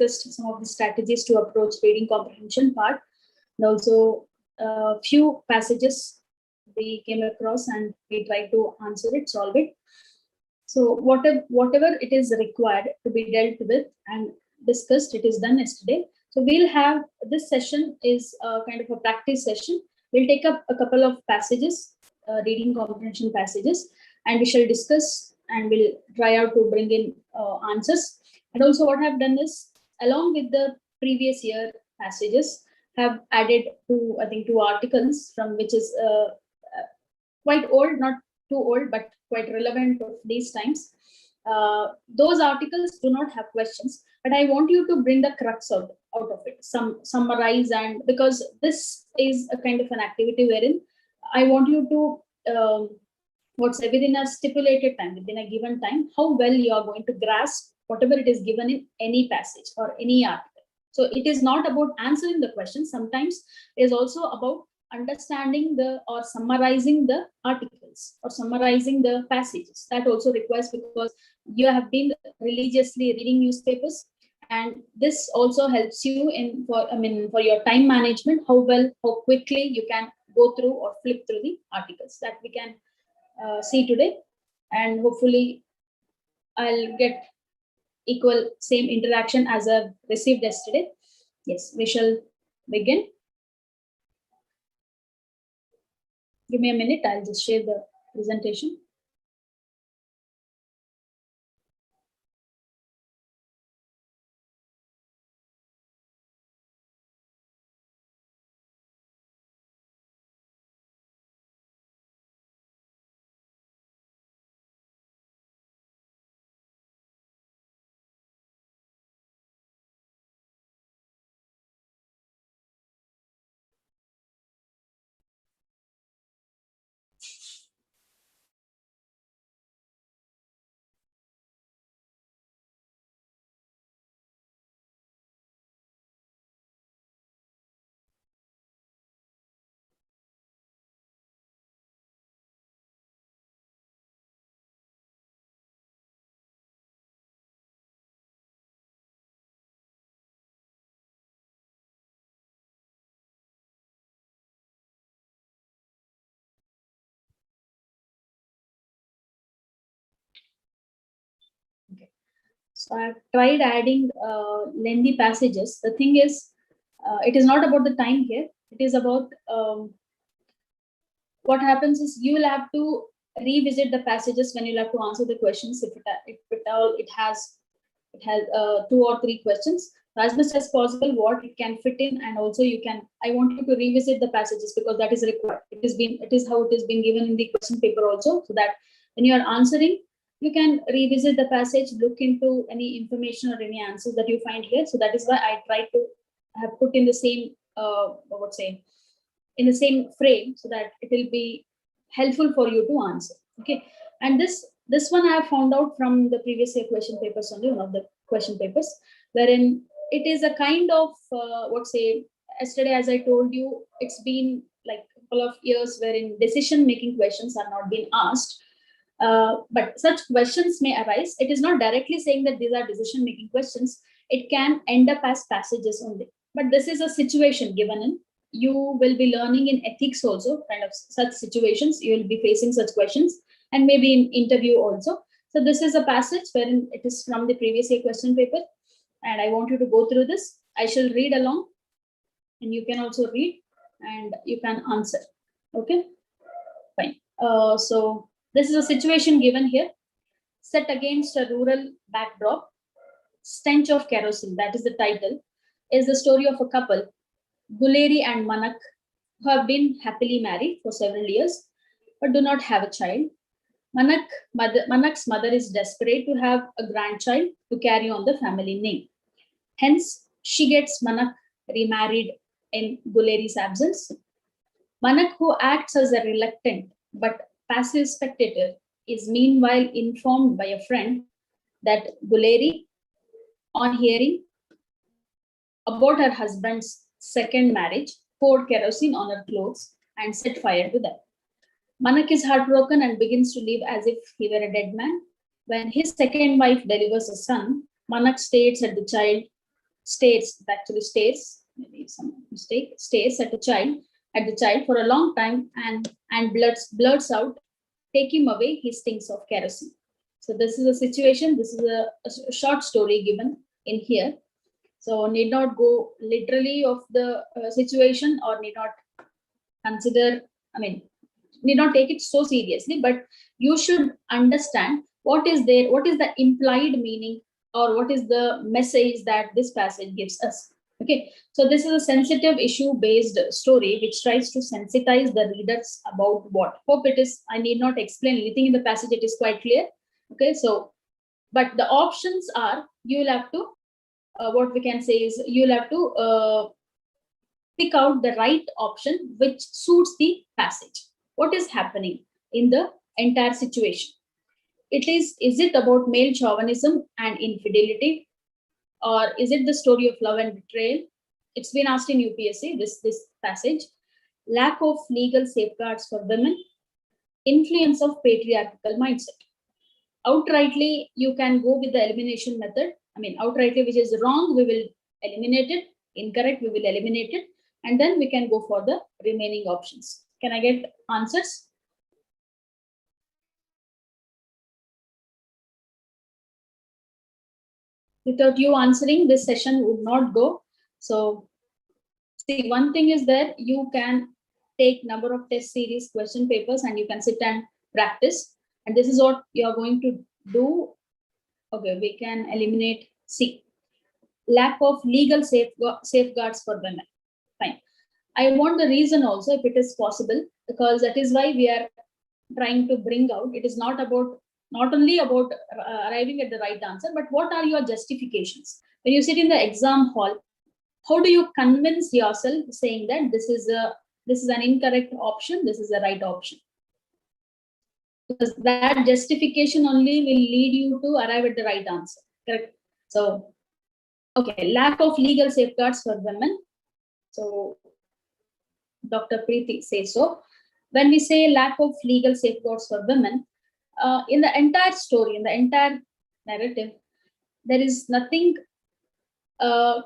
discussed some of the strategies to approach reading comprehension part, and also a few passages we came across and we tried to answer it, solve it. So whatever it is required to be dealt with and discussed, it is done yesterday. So we'll have, this session is a kind of a practice session. We'll take up a couple of passages, reading comprehension passages, and we shall discuss and we'll try out to bring in answers. And also what I've done is, along with the previous year passages, have added two, I think, 2 articles from which is quite old, not too old, but quite relevant of these times. Those articles do not have questions, but I want you to bring the crux out of it, summarize, and because this is a kind of an activity wherein I want you to within a stipulated time, within a given time, how well you are going to grasp whatever it is given in any passage or any article. So it is not about answering the question. Sometimes it is also about understanding or summarizing the articles or summarizing the passages. That also requires, because you have been religiously reading newspapers, and this also helps you for your time management, how quickly you can go through or flip through the articles. That we can see today, and hopefully I'll get same interaction as I've received yesterday. Yes, we shall begin. Give me a minute, I'll just share the presentation. So I've tried adding lengthy passages. The thing is, it is not about the time here. It is about what happens is you will have to revisit the passages when you'll have to answer the questions. If it has 2 or 3 questions, as much as possible, what it can fit in, and also I want you to revisit the passages because that is required. It is how it has been given in the question paper also, so that when you are answering, you can revisit the passage, look into any information or any answers that you find here. So that is why I try to have put in the same, in the same frame, so that it will be helpful for you to answer. Okay, and this one I have found out from the previous year question papers only, one of the question papers, wherein it is a kind of yesterday, as I told you, it's been like a couple of years wherein decision-making questions are not being asked. But such questions may arise. It is not directly saying that these are decision-making questions. It can end up as passages only. But this is a situation given in. You will be learning in ethics also, kind of such situations. You will be facing such questions, and maybe in interview also. So this is a passage wherein it is from the previous year question paper, and I want you to go through this. I shall read along, and you can also read, and you can answer. Okay, fine. So this is a situation given here. Set against a rural backdrop, stench of kerosene, that is the title, is the story of a couple, Guleri and Manak, who have been happily married for several years, but do not have a child. Manak's mother is desperate to have a grandchild to carry on the family name. Hence, she gets Manak remarried in Guleri's absence. Manak, who acts as a reluctant but passive spectator, is meanwhile informed by a friend that Guleri, on hearing about her husband's second marriage, poured kerosene on her clothes and set fire to them. Manak is heartbroken and begins to live as if he were a dead man. When his second wife delivers a son, Manak stares at the child stares, actually stares, maybe some mistake, stares at the child for a long time and blurts out, "Take him away, he stinks of kerosene." So this is a situation, this is a short story given in here. So need not go literally of the situation, or need not consider, I mean, need not take it so seriously, but you should understand what is there, what is the implied meaning, or what is the message that this passage gives us. Okay, so this is a sensitive issue based story which tries to sensitize the readers about what. Hope it is, I need not explain anything in the passage, it is quite clear. Okay, so, but the options are, you will have to, what we can say is, you'll have to pick out the right option which suits the passage. What is happening in the entire situation? Is it about male chauvinism and infidelity? Or is it the story of love and betrayal? It's been asked in UPSC, this passage. Lack of legal safeguards for women, influence of patriarchal mindset. Outrightly, you can go with the elimination method. I mean, outrightly, which is wrong, we will eliminate it. Incorrect, we will eliminate it. And then we can go for the remaining options. Can I get answers? Without you answering, this session would not go. So, see, one thing is that you can take number of test series question papers and you can sit and practice. And this is what you are going to do. Okay, we can eliminate C. Lack of legal safeguards for women. Fine. I want the reason also, if it is possible, because that is why we are trying to bring out. It is not only about arriving at the right answer, but what are your justifications? When you sit in the exam hall, how do you convince yourself saying that this is an incorrect option, this is the right option? Because that justification only will lead you to arrive at the right answer. Correct? So, okay, lack of legal safeguards for women. So, Dr. Preeti says so. When we say lack of legal safeguards for women, in the entire story, in the entire narrative, there is nothing or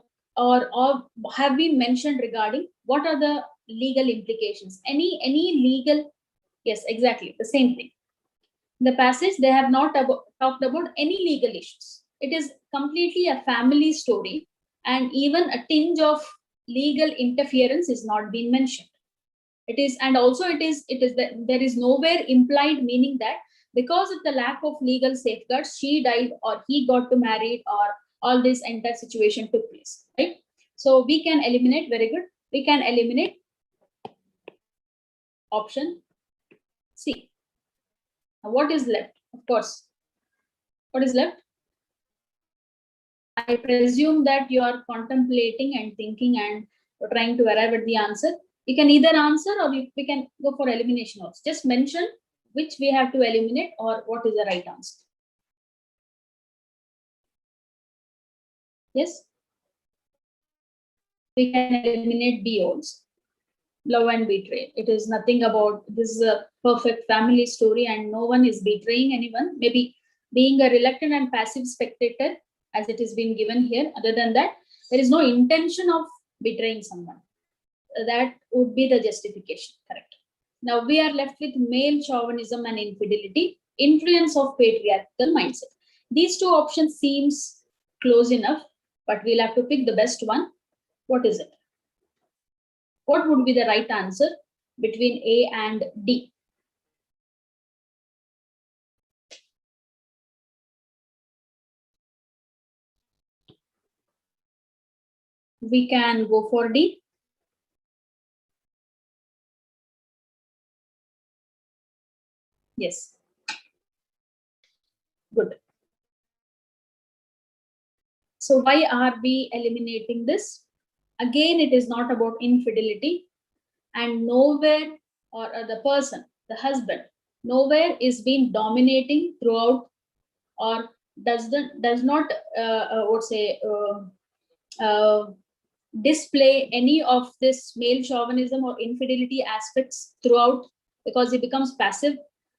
have we mentioned regarding what are the legal implications? Any legal? Yes, exactly the same thing. The passage, they have not talked about any legal issues. It is completely a family story, and even a tinge of legal interference is not being mentioned. It is, and also it is that there is nowhere implied meaning that because of the lack of legal safeguards, she died or he got to married or all this entire situation took place, right? So we can eliminate, very good. We can eliminate option C. Now what is left? Of course, what is left? I presume that you are contemplating and thinking and trying to arrive at the answer. You can either answer or we can go for elimination also. Just mention which we have to eliminate or what is the right answer. Yes? We can eliminate B also. Love and betrayal. It is nothing about, this is a perfect family story and no one is betraying anyone. Maybe being a reluctant and passive spectator as it is being given here. Other than that, there is no intention of betraying someone. That would be the justification, correct? Now we are left with male chauvinism and infidelity, influence of patriarchal mindset. These two options seems close enough, but we'll have to pick the best one. What is it? What would be the right answer between A and D? We can go for D. Yes. Good. So why are we eliminating this? Again, it is not about infidelity, and nowhere, or the person, the husband, nowhere is being dominating throughout, or does not display any of this male chauvinism or infidelity aspects throughout, because he becomes passive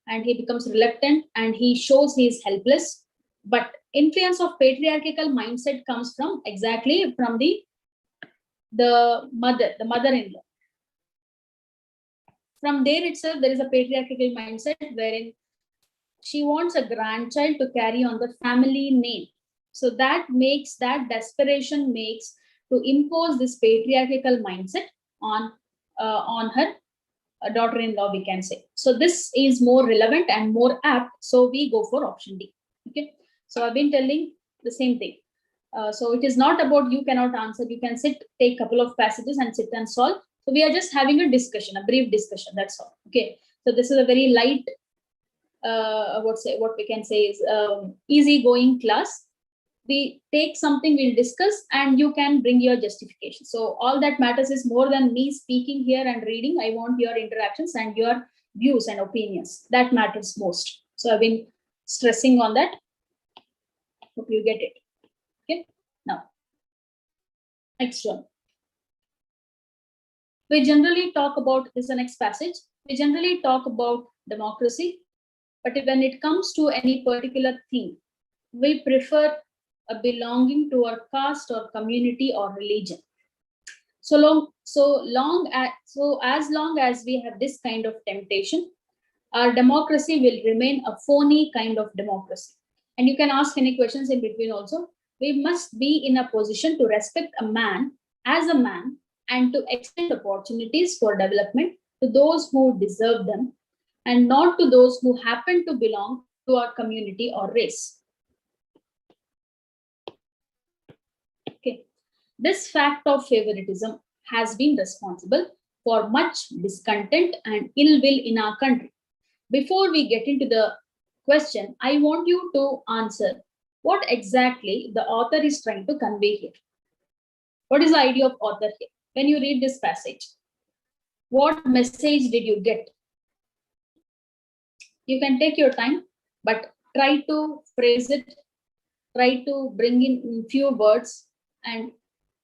and he becomes reluctant and he shows he is helpless. But influence of patriarchal mindset comes from exactly from the mother-in-law. From there itself, there is a patriarchal mindset wherein she wants a grandchild to carry on the family name. So that desperation makes to impose this patriarchal mindset on her daughter-in-law, we can say. So this is more relevant and more apt. So we go for option D. Okay. So I've been telling the same thing. So it is not about you cannot answer. You can sit, take a couple of passages and sit and solve. So we are just having a discussion, a brief discussion. That's all. Okay. So this is a very light, what we can say is easy going class. We take something, we'll discuss, and you can bring your justification. So all that matters is more than me speaking here and reading. I want your interactions and your views and opinions. That matters most. So I've been stressing on that. Hope you get it. Okay. Now, next one. We generally talk about this. The next passage. We generally talk about democracy, but when it comes to any particular thing, we prefer a belonging to a caste or community or religion. As long as we have this kind of temptation, our democracy will remain a phony kind of democracy. And you can ask any questions in between also. We must be in a position to respect a man as a man and to extend opportunities for development to those who deserve them and not to those who happen to belong to our community or race. Okay. This fact of favoritism has been responsible for much discontent and ill will in our country. Before we get into the question, I want you to answer what exactly the author is trying to convey here. What is the idea of author here? When you read this passage, what message did you get? You can take your time, but try to phrase it, try to bring in few words, and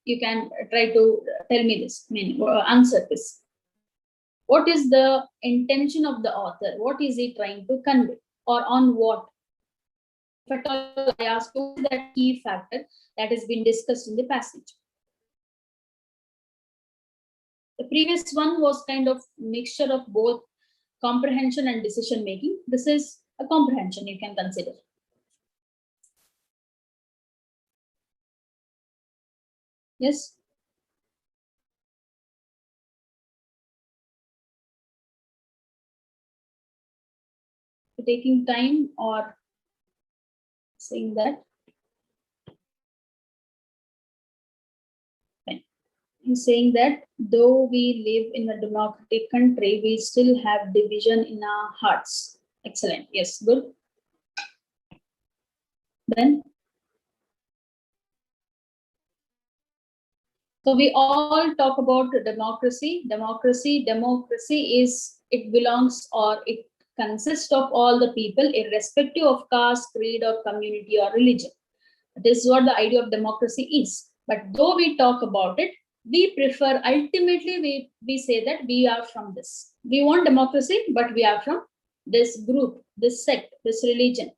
you can try to tell me this, answer this. What is the intention of the author? What is he trying to convey, or on what? If at all I ask, what is that key factor that has been discussed in the passage? The previous one was kind of mixture of both comprehension and decision making. This is a comprehension you can consider. Yes. Taking time or saying that? He's saying that though we live in a democratic country, we still have division in our hearts. Excellent. Yes, good. Then, so we all talk about democracy. Democracy is, it belongs or it consists of all the people, irrespective of caste, creed, or community or religion. This is what the idea of democracy is. But though we talk about it, we prefer, ultimately, we say that we are from this. We want democracy, but we are from this group, this sect, this religion.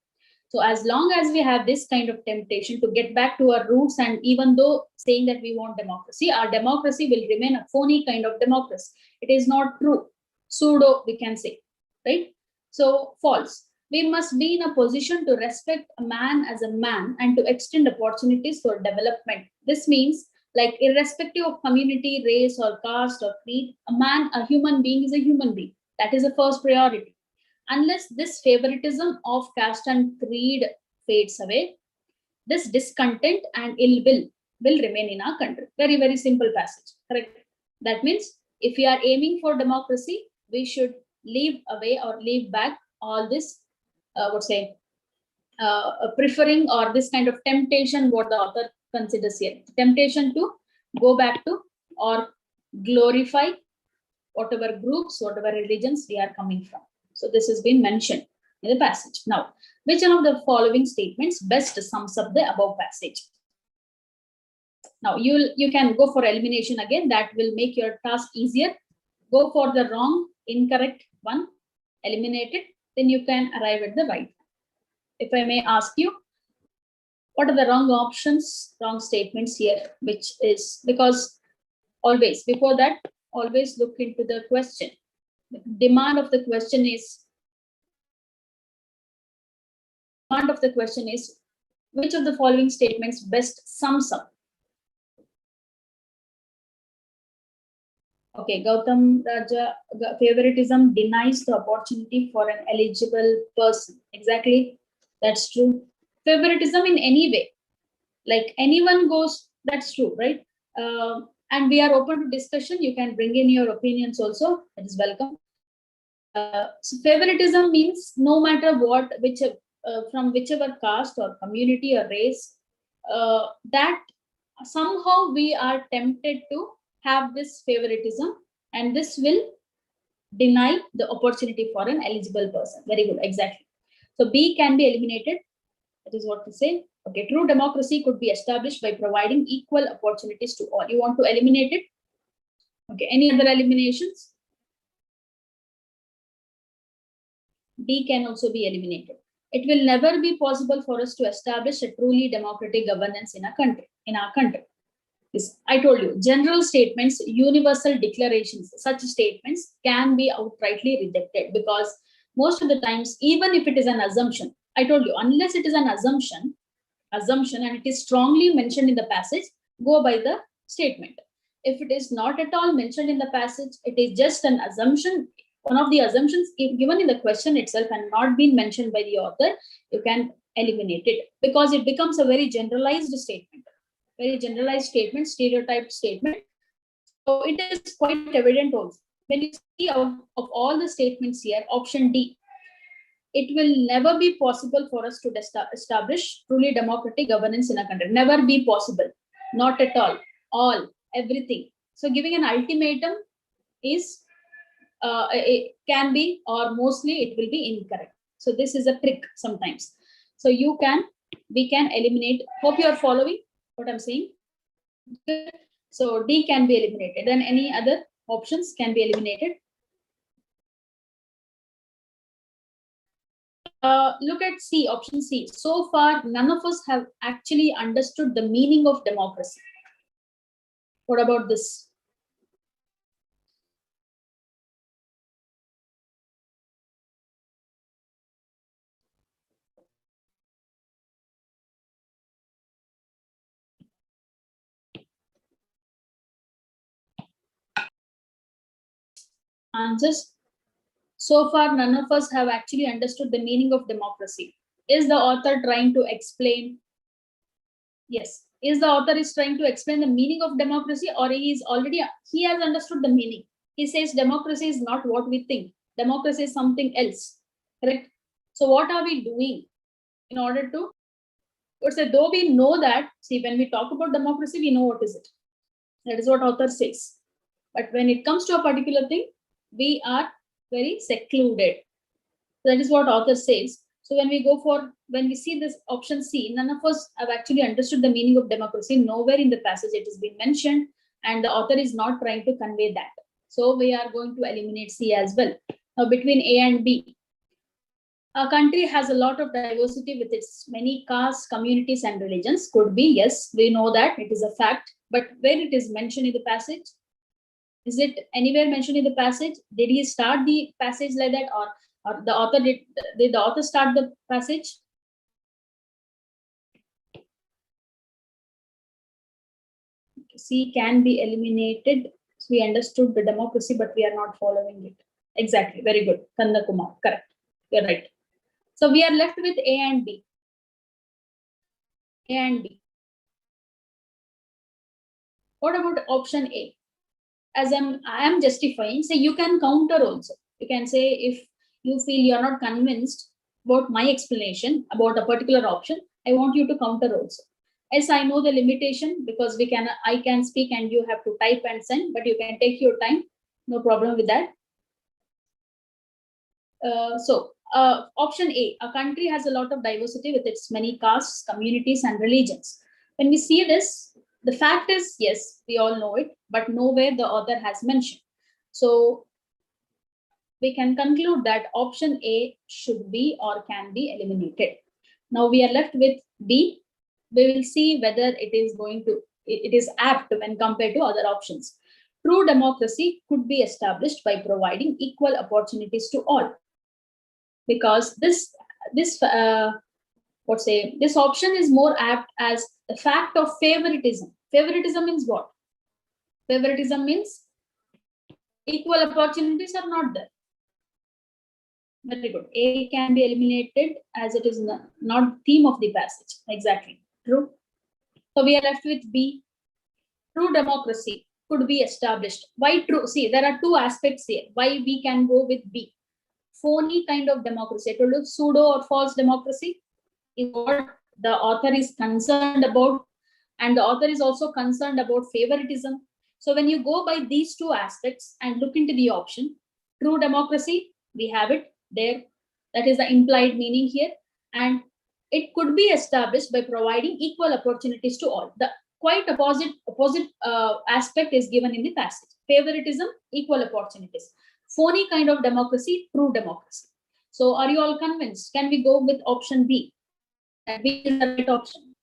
So as long as we have this kind of temptation to get back to our roots, and even though saying that we want democracy, our democracy will remain a phony kind of democracy. It is not true. Pseudo, we can say, right? So false. We must be in a position to respect a man as a man and to extend opportunities for development. This means, like, irrespective of community, race, or caste or creed, a human being is a human being. That is the first priority. Unless this favoritism of caste and creed fades away, this discontent and ill will remain in our country. Very, very simple passage, correct? That means if we are aiming for democracy, we should leave away or leave back all this, preferring or this kind of temptation, what the author considers here. Temptation to go back to or glorify whatever groups, whatever religions we are coming from. So this has been mentioned in the passage. Now, which one of the following statements best sums up the above passage? Now, you can go for elimination again. That will make your task easier. Go for the wrong, incorrect one, eliminate it. Then you can arrive at the right. If I may ask you, What are the wrong options, wrong statements here, which is because always before that, always look into the question. The demand of the question is which of the following statements best sums up? Okay, Gautam Raja, favoritism denies the opportunity for an eligible person. Exactly, that's true. Favoritism in any way, like anyone goes, that's true, right? And we are open to discussion. You can bring in your opinions also. It is welcome. So favoritism means no matter what, from whichever caste or community or race, that somehow we are tempted to have this favoritism, and this will deny the opportunity for an eligible person. Very good, exactly. So B can be eliminated. That is what to say. Okay, true democracy could be established by providing equal opportunities to all. You want to eliminate it? Okay, any other eliminations? D can also be eliminated. It will never be possible for us to establish a truly democratic governance in our country. This, I told you, general statements, universal declarations, such statements can be outrightly rejected because most of the times, even if it is an assumption, I told you, unless it is an assumption and it is strongly mentioned in the passage, go by the statement. If it is not at all mentioned in the passage, it is just an assumption, one of the assumptions given in the question itself and not been mentioned by the author, you can eliminate it because it becomes a very generalized statement, stereotyped statement. So it is quite evident also. When you see of all the statements here, option D, it will never be possible for us to establish truly democratic governance in a country. Never be possible. Not at all. Everything. So giving an ultimatum is, it can be, or mostly it will be incorrect. So this is a trick sometimes. So we can eliminate. Hope you are following what I'm saying. So D can be eliminated. Then any other options can be eliminated. Look at C, option C. So far, none of us have actually understood the meaning of democracy. What about this? Answers. So far, none of us have actually understood the meaning of democracy. Is the author trying to explain? Yes. Is the author trying to explain the meaning of democracy, or he has understood the meaning? He says democracy is not what we think. Democracy is something else. Correct? So what are we doing in order to, let's say, though we know that, see, when we talk about democracy, we know what is it. That is what author says. But when it comes to a particular thing, we are very secluded. That is what author says. So when we see this option C, none of us have actually understood the meaning of democracy. Nowhere in the passage it has been mentioned, and the author is not trying to convey that. So we are going to eliminate C as well. Now between A and B, a country has a lot of diversity with its many castes, communities, and religions. Could be, yes, we know that it is a fact. But where it is mentioned in the passage, is it anywhere mentioned in the passage? Did he start the passage like that, or the author did the author start the passage? C can be eliminated. So we understood the democracy, but we are not following it. Exactly. Very good. Kanda Kumar. Correct. You're right. So we are left with A and B. A and B. What about option A? As I am justifying, say you can counter also. You can say if you feel you're not convinced about my explanation about a particular option, I want you to counter also. Yes, I know the limitation because I can speak and you have to type and send, but you can take your time. No problem with that. Option A, a country has a lot of diversity with its many castes, communities, and religions. When we see this, the fact is, yes, we all know it, but nowhere the author has mentioned. So we can conclude that option A should be or can be eliminated. Now we are left with B. we will see whether it is apt when compared to other options. True democracy could be established by providing equal opportunities to all, because this option is more apt as the fact of favoritism. Favoritism means what? Favoritism means equal opportunities are not there. Very good. A can be eliminated as it is not theme of the passage. Exactly. True. So we are left with B. True democracy could be established. Why true? See, there are two aspects here. Why we can go with B. Phony kind of democracy. I told you pseudo or false democracy is what the author is concerned about. And the author is also concerned about favoritism. So when you go by these two aspects and look into the option, true democracy, we have it there. That is the implied meaning here. And it could be established by providing equal opportunities to all. The quite opposite aspect is given in the passage. Favoritism, equal opportunities. Phony kind of democracy, true democracy. So are you all convinced? Can we go with option B? That B is the right option.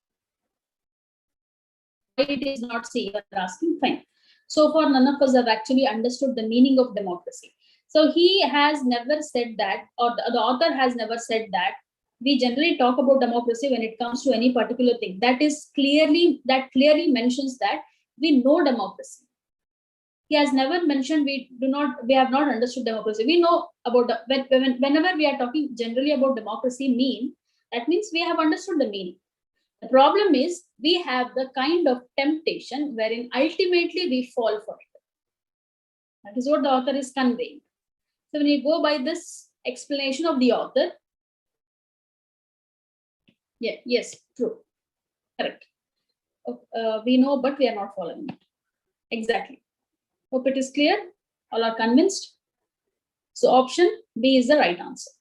Why it is not C? You are asking. Fine. So far, none of us have actually understood the meaning of democracy. So he has never said that, or the author has never said that. We generally talk about democracy when it comes to any particular thing. That clearly mentions that we know democracy. He has never mentioned we have not understood democracy. We know about whenever we are talking generally about democracy, that means we have understood the meaning. The problem is we have the kind of temptation wherein ultimately we fall for it. That is what the author is conveying. So when you go by this explanation of the author, yes, true, correct. We know, but we are not following it. Exactly. Hope it is clear. All are convinced. So option B is the right answer.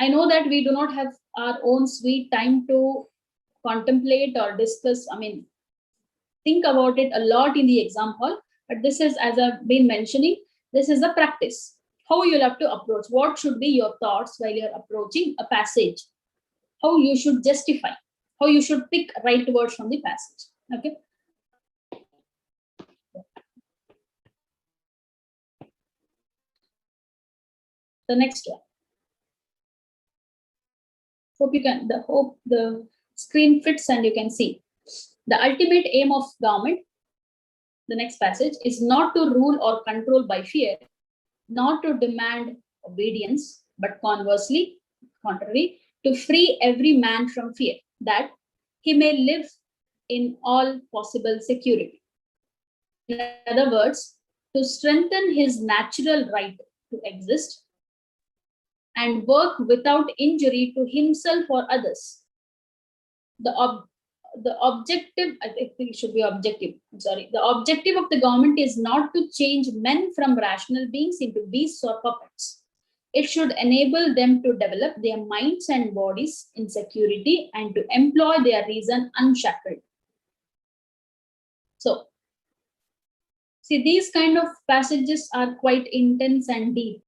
I know that we do not have our own sweet time to contemplate or discuss, think about it a lot in the exam hall, but this is, as I've been mentioning, this is a practice. How you'll have to approach, what should be your thoughts while you're approaching a passage, how you should justify, how you should pick right words from the passage. Okay. The next one. Hope the screen fits and you can see. The ultimate aim of government, the next passage, is not to rule or control by fear, not to demand obedience, but contrary, to free every man from fear, that he may live in all possible security. In other words, to strengthen his natural right to exist and work without injury to himself or others. The objective, I think it should be objective. I'm sorry. The objective of the government is not to change men from rational beings into beasts or puppets. It should enable them to develop their minds and bodies in security and to employ their reason unshackled. So, see, these kind of passages are quite intense and deep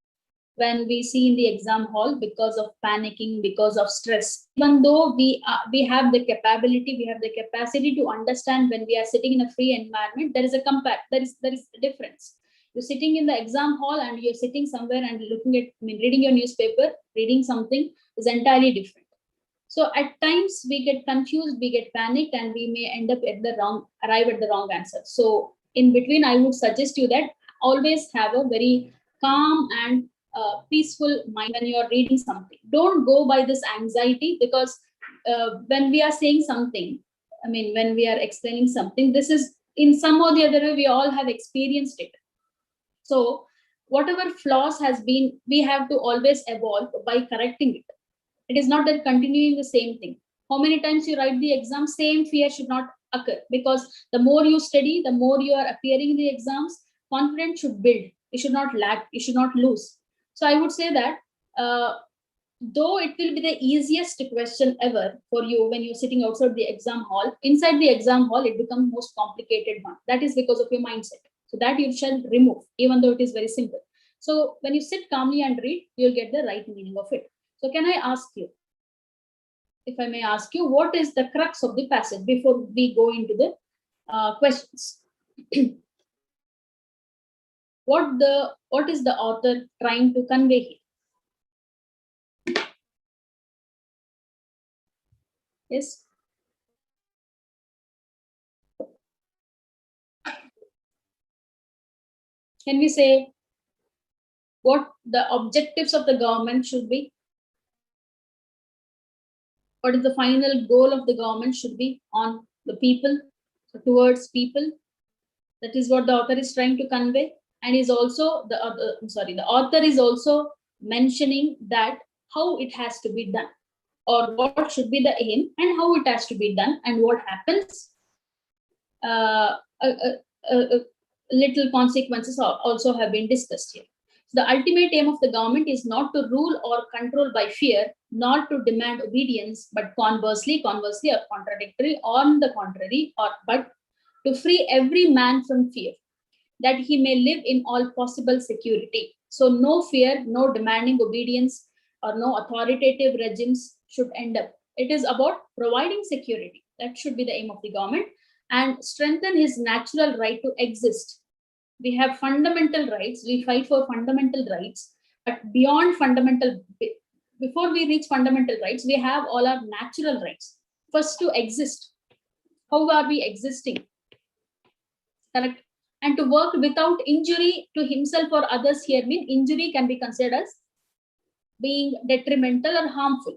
when we see in the exam hall because of panicking, because of stress. Even though we have the capability, we have the capacity to understand when we are sitting in a free environment, there is a difference. You're sitting in the exam hall and you're sitting somewhere and reading your newspaper, reading something is entirely different. So at times we get confused, we get panicked, and we may end up arrive at the wrong answer. So in between, I would suggest you that always have a very calm and peaceful mind when you are reading something. Don't go by this anxiety, because when we are saying something, when we are explaining something, this is in some or the other way, we all have experienced it. So whatever flaws has been, we have to always evolve by correcting it. It is not that continuing the same thing. How many times you write the exam, same fear should not occur, because the more you study, the more you are appearing in the exams, confidence should build. You should not lack, you should not lose. So I would say that though it will be the easiest question ever for you when you're sitting outside the exam hall, inside the exam hall, it becomes most complicated one. That is because of your mindset. So that you shall remove, even though it is very simple. So when you sit calmly and read, you'll get the right meaning of it. So can I ask you, if I may ask you, what is the crux of the passage before we go into the questions? What is the author trying to convey here? Yes. Can we say what the objectives of the government should be? What is the final goal of the government should be on the people, towards people? That is what the author is trying to convey. And is also the author is also mentioning that how it has to be done, or what should be the aim and how it has to be done, and what happens. Uh, uh, uh, uh, Little consequences also have been discussed here. So the ultimate aim of the government is not to rule or control by fear, nor to demand obedience, but conversely, or contradictory, on the contrary, but to free every man from fear, that he may live in all possible security. So no fear, no demanding obedience, or no authoritative regimes should end up. It is about providing security. That should be the aim of the government, and strengthen his natural right to exist. We have fundamental rights. We fight for fundamental rights, but beyond before we reach fundamental rights, we have all our natural rights. First, to exist. How are we existing? Correct. And to work without injury to himself or others here mean injury can be considered as being detrimental or harmful.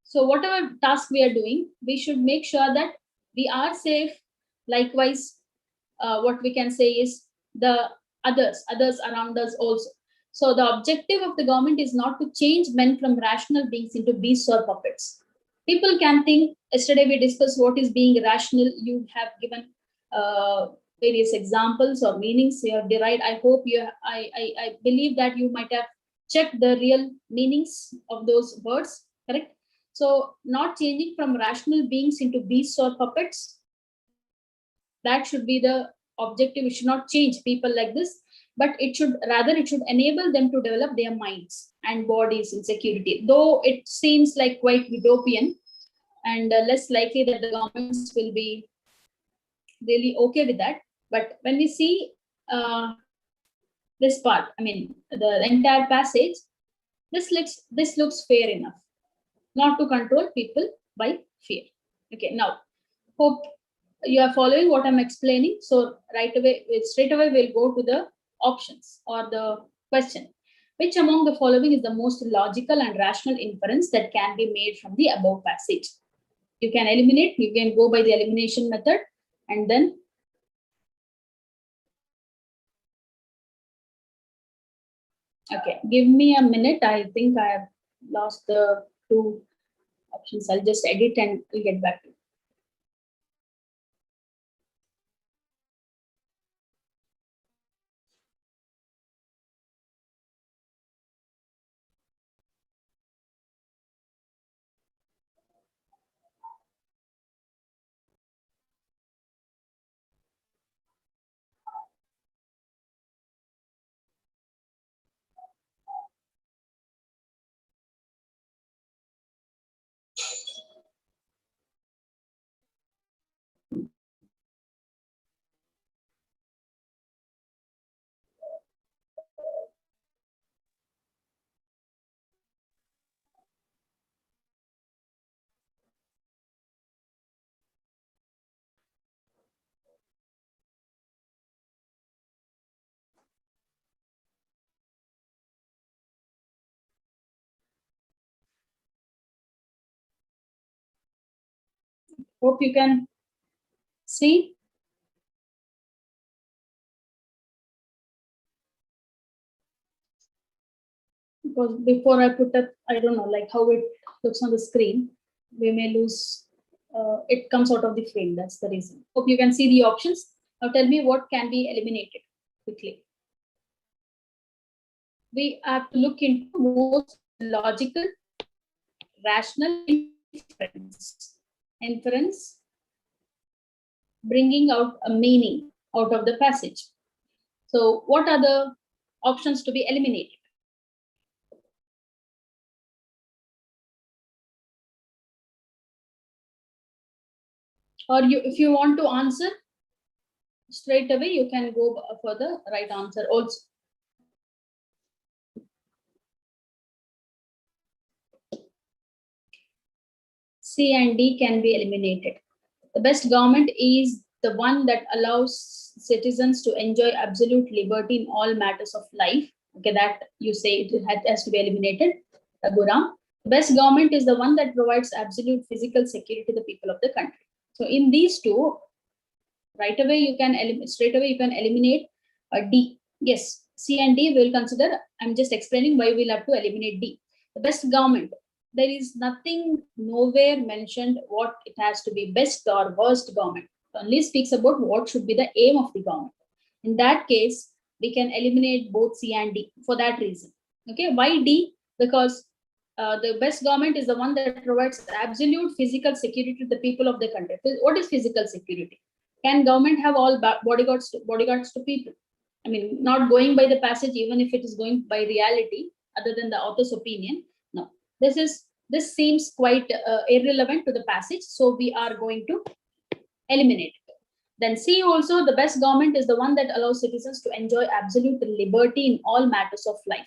So whatever task we are doing, we should make sure that we are safe. Likewise, what we can say is the others around us also. So the objective of the government is not to change men from rational beings into beasts or puppets. People can think. Yesterday we discussed what is being rational. You have given various examples or meanings you have derived. I hope I believe that you might have checked the real meanings of those words. Correct. So not changing from rational beings into beasts or puppets. That should be the objective. We should not change people like this, but it should enable them to develop their minds and bodies in security. Though it seems like quite utopian, and less likely that the governments will be really okay with that. But when we see this part, I mean the entire passage, this looks fair enough. Not to control people by fear. Okay, now hope you are following what I'm explaining. So straight away we'll go to the options or the question. Which among the following is the most logical and rational inference that can be made from the above passage? You can eliminate, you can go by the elimination method, and then okay, give me a minute. I think I have lost the two options. I'll just edit and we'll get back to you. Hope you can see. Because before I put up, I don't know, like how it looks on the screen, we may lose, it comes out of the frame. That's the reason. Hope you can see the options. Now tell me what can be eliminated quickly. We have to look into most logical, rational inference, bringing out a meaning out of the passage. So what are the options to be eliminated? Or if you want to answer straight away, you can go for the right answer also. C and D can be eliminated. The best government is the one that allows citizens to enjoy absolute liberty in all matters of life. Okay, that you say it has to be eliminated. Raghuram. The best government is the one that provides absolute physical security to the people of the country. So in these two, right away you can eliminate, straight away you can eliminate D. Yes, C and D will consider. I'm just explaining why we'll have to eliminate D. The best government, there is nothing nowhere mentioned what it has to be best or worst government. It only speaks about what should be the aim of the government. In that case, we can eliminate both C and D for that reason. Okay, why D? Because the best government is the one that provides absolute physical security to the people of the country. What is physical security? Can government have all bodyguards to people? I mean, not going by the passage, even if it is going by reality, other than the author's opinion. No, this seems quite irrelevant to the passage, so we are going to eliminate it. Then C also, the best government is the one that allows citizens to enjoy absolute liberty in all matters of life.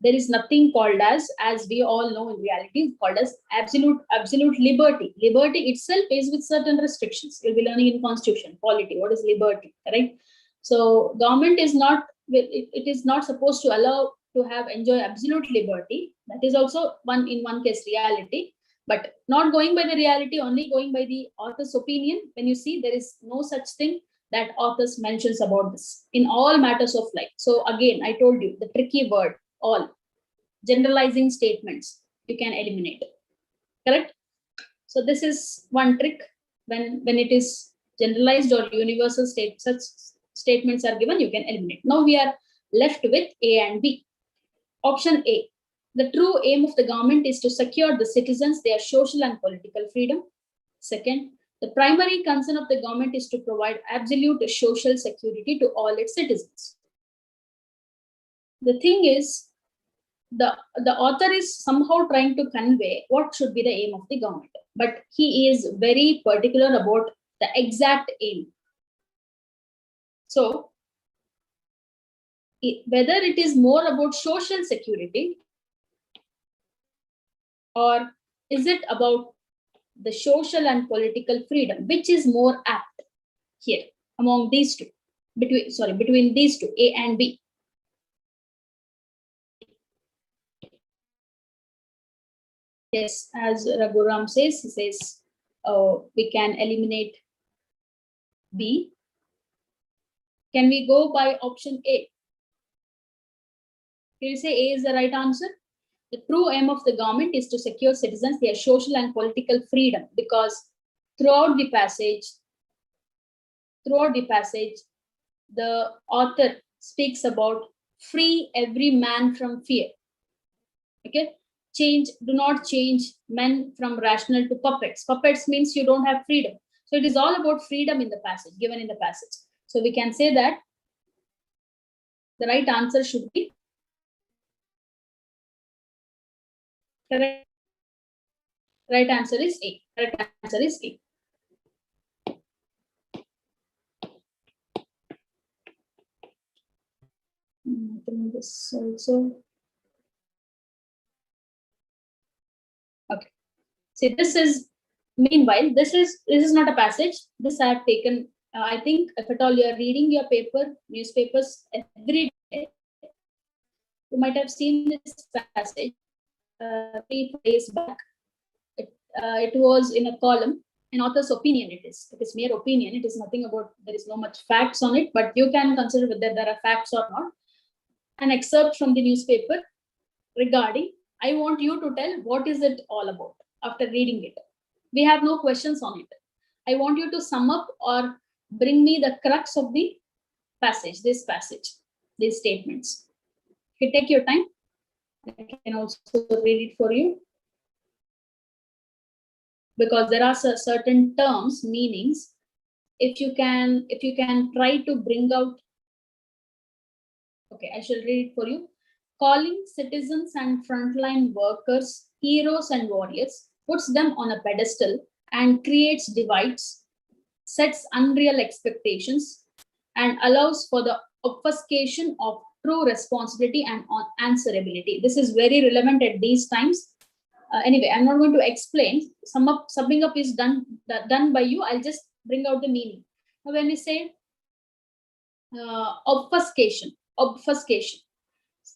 There is nothing called as we all know in reality, called as absolute liberty. Liberty itself is with certain restrictions. You'll be learning in constitution, polity, what is liberty, right? So government is not, it is not supposed to allow to have enjoy absolute liberty. That is also in one case reality, but not going by the reality, only going by the author's opinion. When you see, there is no such thing that authors mentions about this in all matters of life. So again, I told you the tricky word, all generalizing statements you can eliminate. Correct? So this is one trick. When it is generalized or universal such statements are given, you can eliminate. Now we are left with A and B. Option A. The true aim of the government is to secure the citizens their social and political freedom. Second, the primary concern of the government is to provide absolute social security to all its citizens. The thing is, the author is somehow trying to convey what should be the aim of the government, but he is very particular about the exact aim. So whether it is more about social security or is it about the social and political freedom, which is more apt here among these two, between these two, A and B? Yes, as Raghuram says, he says we can eliminate B. Can we go by option A? Can you say A is the right answer? The true aim of the government is to secure citizens their social and political freedom, because throughout the passage, the author speaks about free every man from fear. Okay, do not change men from rational to puppets. Puppets means you don't have freedom. So it is all about freedom in the passage, given in the passage. So we can say that the right answer should be correct. Right answer is A. Correct answer is A. This also. Okay. See, this is, meanwhile, this is not a passage. This I have taken. I think if at all you are reading your newspapers every day, you might have seen this passage 3 days back. It was in a column, an author's opinion. It is mere opinion. It is nothing about, there is no much facts on it, but you can consider whether there are facts or not. An excerpt from the newspaper regarding, I want you to tell what is it all about after reading it. We have no questions on it. I want you to sum up or bring me the crux of the passage, these statements. You take your time. I can also read it for you, because there are certain terms, meanings. If you can try to bring out. Okay, I shall read it for you. Calling citizens and frontline workers heroes and warriors puts them on a pedestal and creates divides sets unreal expectations, and allows for the obfuscation of true responsibility and answerability. This is very relevant at these times. Anyway, I'm not going to explain. Summing up is done by you. I'll just bring out the meaning. Now, when we say obfuscation.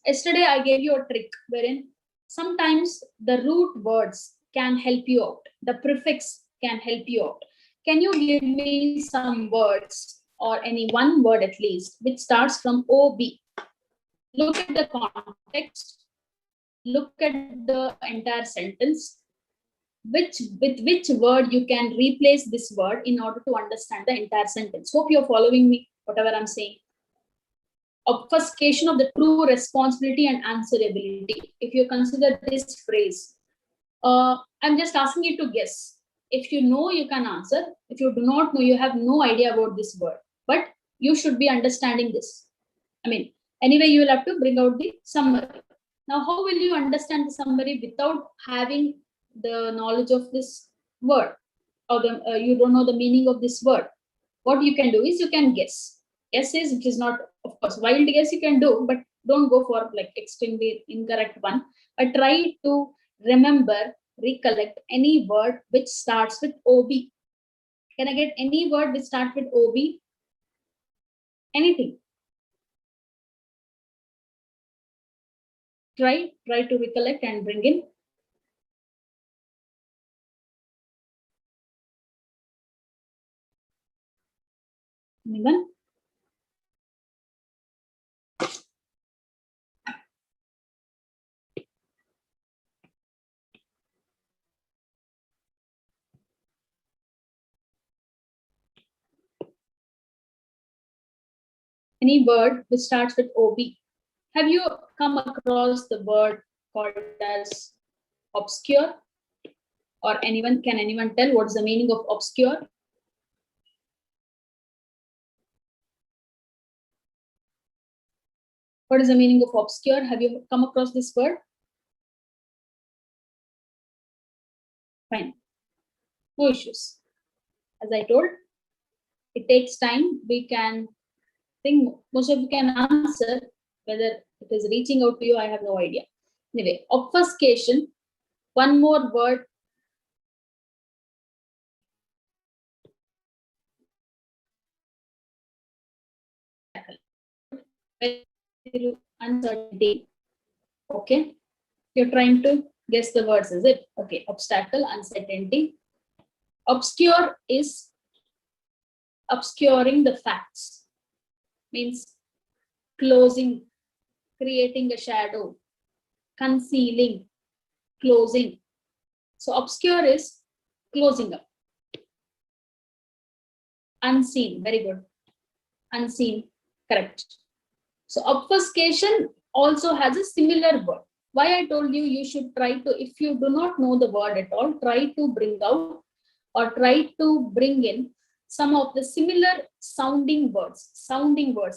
Yesterday, I gave you a trick wherein sometimes the root words can help you out. The prefix can help you out. Can you give me some words or any one word at least which starts from OB? Look at the context. Look at the entire sentence. With which word you can replace this word in order to understand the entire sentence. Hope you're following me, whatever I'm saying. Obfuscation of the true responsibility and answerability. If you consider this phrase, I'm just asking you to guess. If you know, you can answer. If you do not know, you have no idea about this word. But you should be understanding this. I mean, anyway, you will have to bring out the summary. Now, how will you understand the summary without having the knowledge of this word, or you don't know the meaning of this word? What you can do is you can guess. Guess is, which is not, of course, wild guess you can do, but don't go for like extremely incorrect one. But try to recollect any word which starts with OB. Can I get any word which starts with OB? Anything? Try to recollect and bring in. Anyone? Any word which starts with OB. Have you come across the word called as obscure? Or can anyone tell what is the meaning of obscure? What is the meaning of obscure? Have you come across this word? Fine. No issues. As I told, it takes time. We can think, most of you can answer. Whether it is reaching out to you, I have no idea. Anyway, obfuscation. One more word. Uncertainty. Okay. You're trying to guess the words, is it? Okay. Obstacle, uncertainty. Obscure is obscuring the facts. Means closing, creating a shadow, concealing, closing. So obscure is closing up. Unseen, very good. Unseen, correct. So obfuscation also has a similar word. Why I told you, you should try to, if you do not know the word at all, try to bring out or try to bring in some of the similar sounding words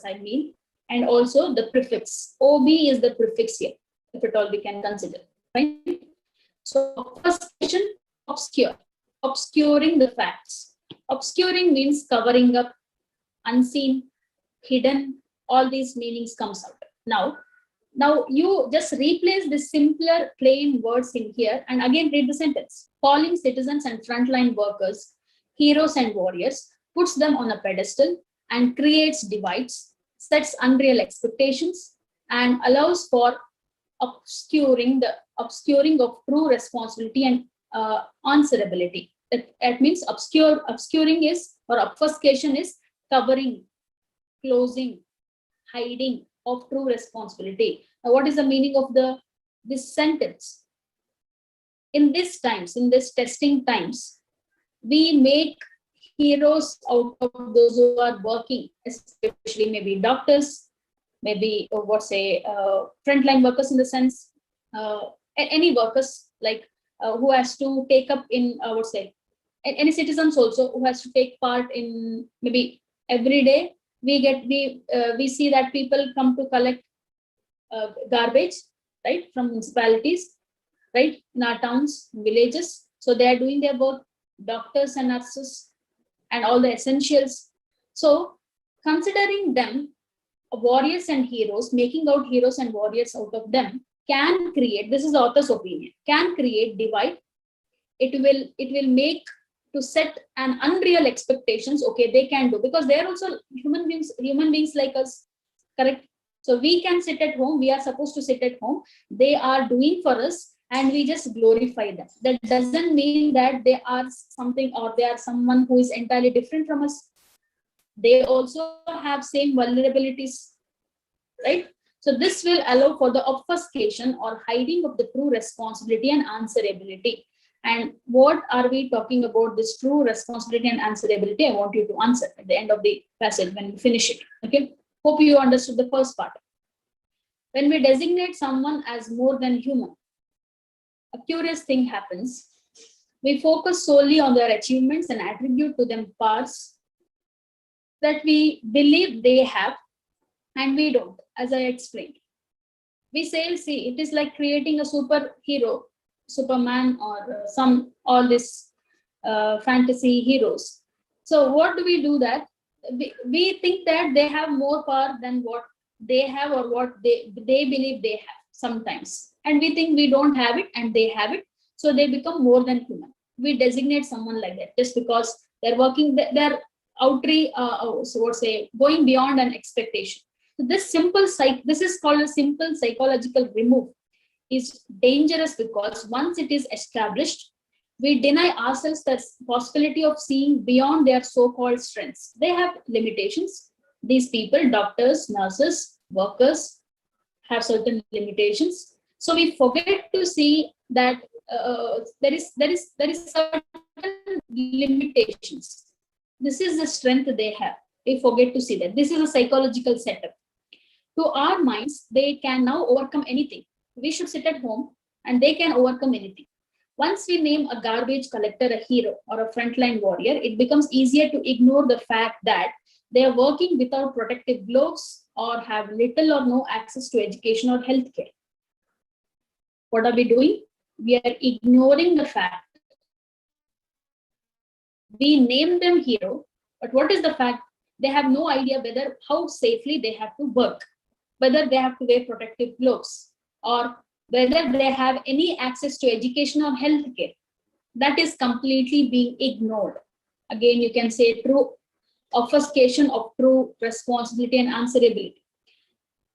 I mean, and also the prefix. OB is the prefix here, if at all we can consider, right? So obfuscation, obscure, obscuring the facts. Obscuring means covering up, unseen, hidden, all these meanings comes out. Now you just replace the simpler plain words in here and again read the sentence. Calling citizens and frontline workers heroes and warriors, puts them on a pedestal and creates divides, sets unreal expectations, and allows for obscuring of true responsibility and answerability. That means obscuring is, or obfuscation is covering, closing, hiding of true responsibility. Now, what is the meaning of this sentence? In these times, in this testing times, we make heroes out of those who are working, especially maybe doctors, maybe frontline workers in the sense, any workers like who has to take up in, any citizens also who has to take part in, maybe every day we see that people come to collect garbage, right, from municipalities, right, in our towns, villages. So they are doing their work. Doctors and nurses, and all the essentials. So considering them warriors and heroes, making out heroes and warriors out of them can create, this is the author's opinion, can create divide. It will make to set an unreal expectations. Okay, they can do, because they are also human beings like us, correct? So we can sit at home, we are supposed to sit at home, they are doing for us, and we just glorify them. That doesn't mean that they are something, or they are someone who is entirely different from us. They also have same vulnerabilities, right? So this will allow for the obfuscation or hiding of the true responsibility and answerability. And what are we talking about this true responsibility and answerability? I want you to answer at the end of the passage when we finish it. Okay. Hope you understood the first part. When we designate someone as more than human, a curious thing happens. We focus solely on their achievements and attribute to them parts that we believe they have, and we don't, as I explained. We say, see, it is like creating a superhero, Superman, or all this fantasy heroes. So what do we do that? We think that they have more power than what they have, or what they believe they have sometimes. And we think we don't have it and they have it. So they become more than human. We designate someone like that just because they're working, they're going beyond an expectation. So this is called a simple psychological remove, is dangerous because once it is established, we deny ourselves the possibility of seeing beyond their so-called strengths. They have limitations. These people, doctors, nurses, workers, have certain limitations. So we forget to see that there is certain limitations. This is the strength they have. We forget to see that. This is a psychological setup. To our minds, they can now overcome anything. We should sit at home and they can overcome anything. Once we name a garbage collector a hero or a frontline warrior, it becomes easier to ignore the fact that they are working without protective gloves or have little or no access to education or healthcare. What are we doing? We are ignoring the fact. We name them hero, but what is the fact? They have no idea how safely they have to work, whether they have to wear protective gloves, or whether they have any access to education or healthcare. That is completely being ignored. Again, you can say true obfuscation of true responsibility and answerability.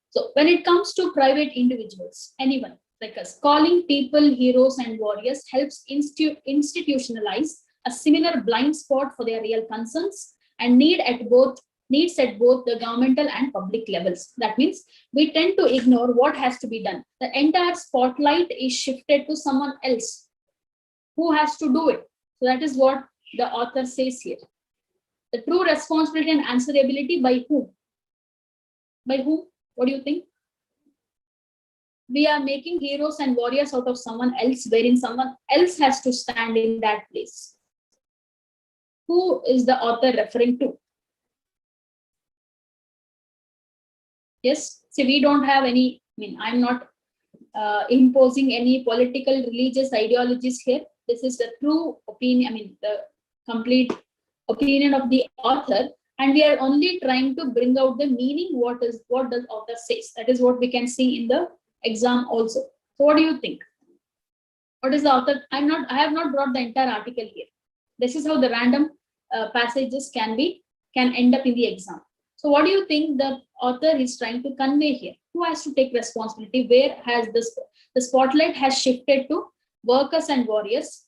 So when it comes to private individuals, anyone like us, calling people heroes and warriors helps institutionalize a similar blind spot for their real concerns and needs at both the governmental and public levels. That means we tend to ignore what has to be done. The entire spotlight is shifted to someone else who has to do it. So that is what the author says here. The true responsibility and answerability by whom? By whom? What do you think? We are making heroes and warriors out of someone else, wherein someone else has to stand in that place. Who is the author referring to? Yes, see, we don't have any, I'm not imposing any political, religious ideologies here. This is the true opinion, the complete opinion of the author, and we are only trying to bring out the meaning. What does author says? That is what we can see in the exam also. So what do you think? What is the author? I have not brought the entire article here. This is how the random passages can end up in the exam. So what do you think the author is trying to convey here? Who has to take responsibility? Where has the spotlight has shifted to workers and warriors?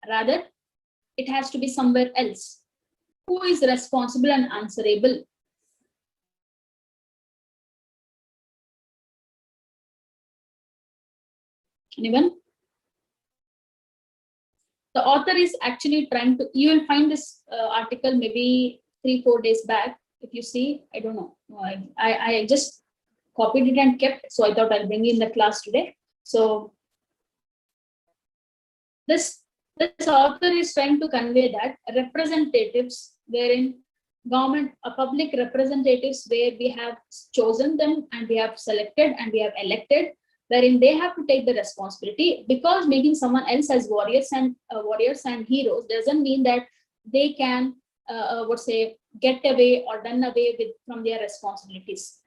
Rather, it has to be somewhere else. Who is responsible and answerable? Anyone? The author is actually trying to, you will find this article maybe 3-4 days back. If you see, I don't know, I just copied it and kept, so I thought I'll bring it in the class today. So this author is trying to convey that representatives, wherein government, public representatives, where we have chosen them and we have selected and we have elected, wherein they have to take the responsibility, because making someone else as warriors and heroes doesn't mean that they can get away or done away with from their responsibilities.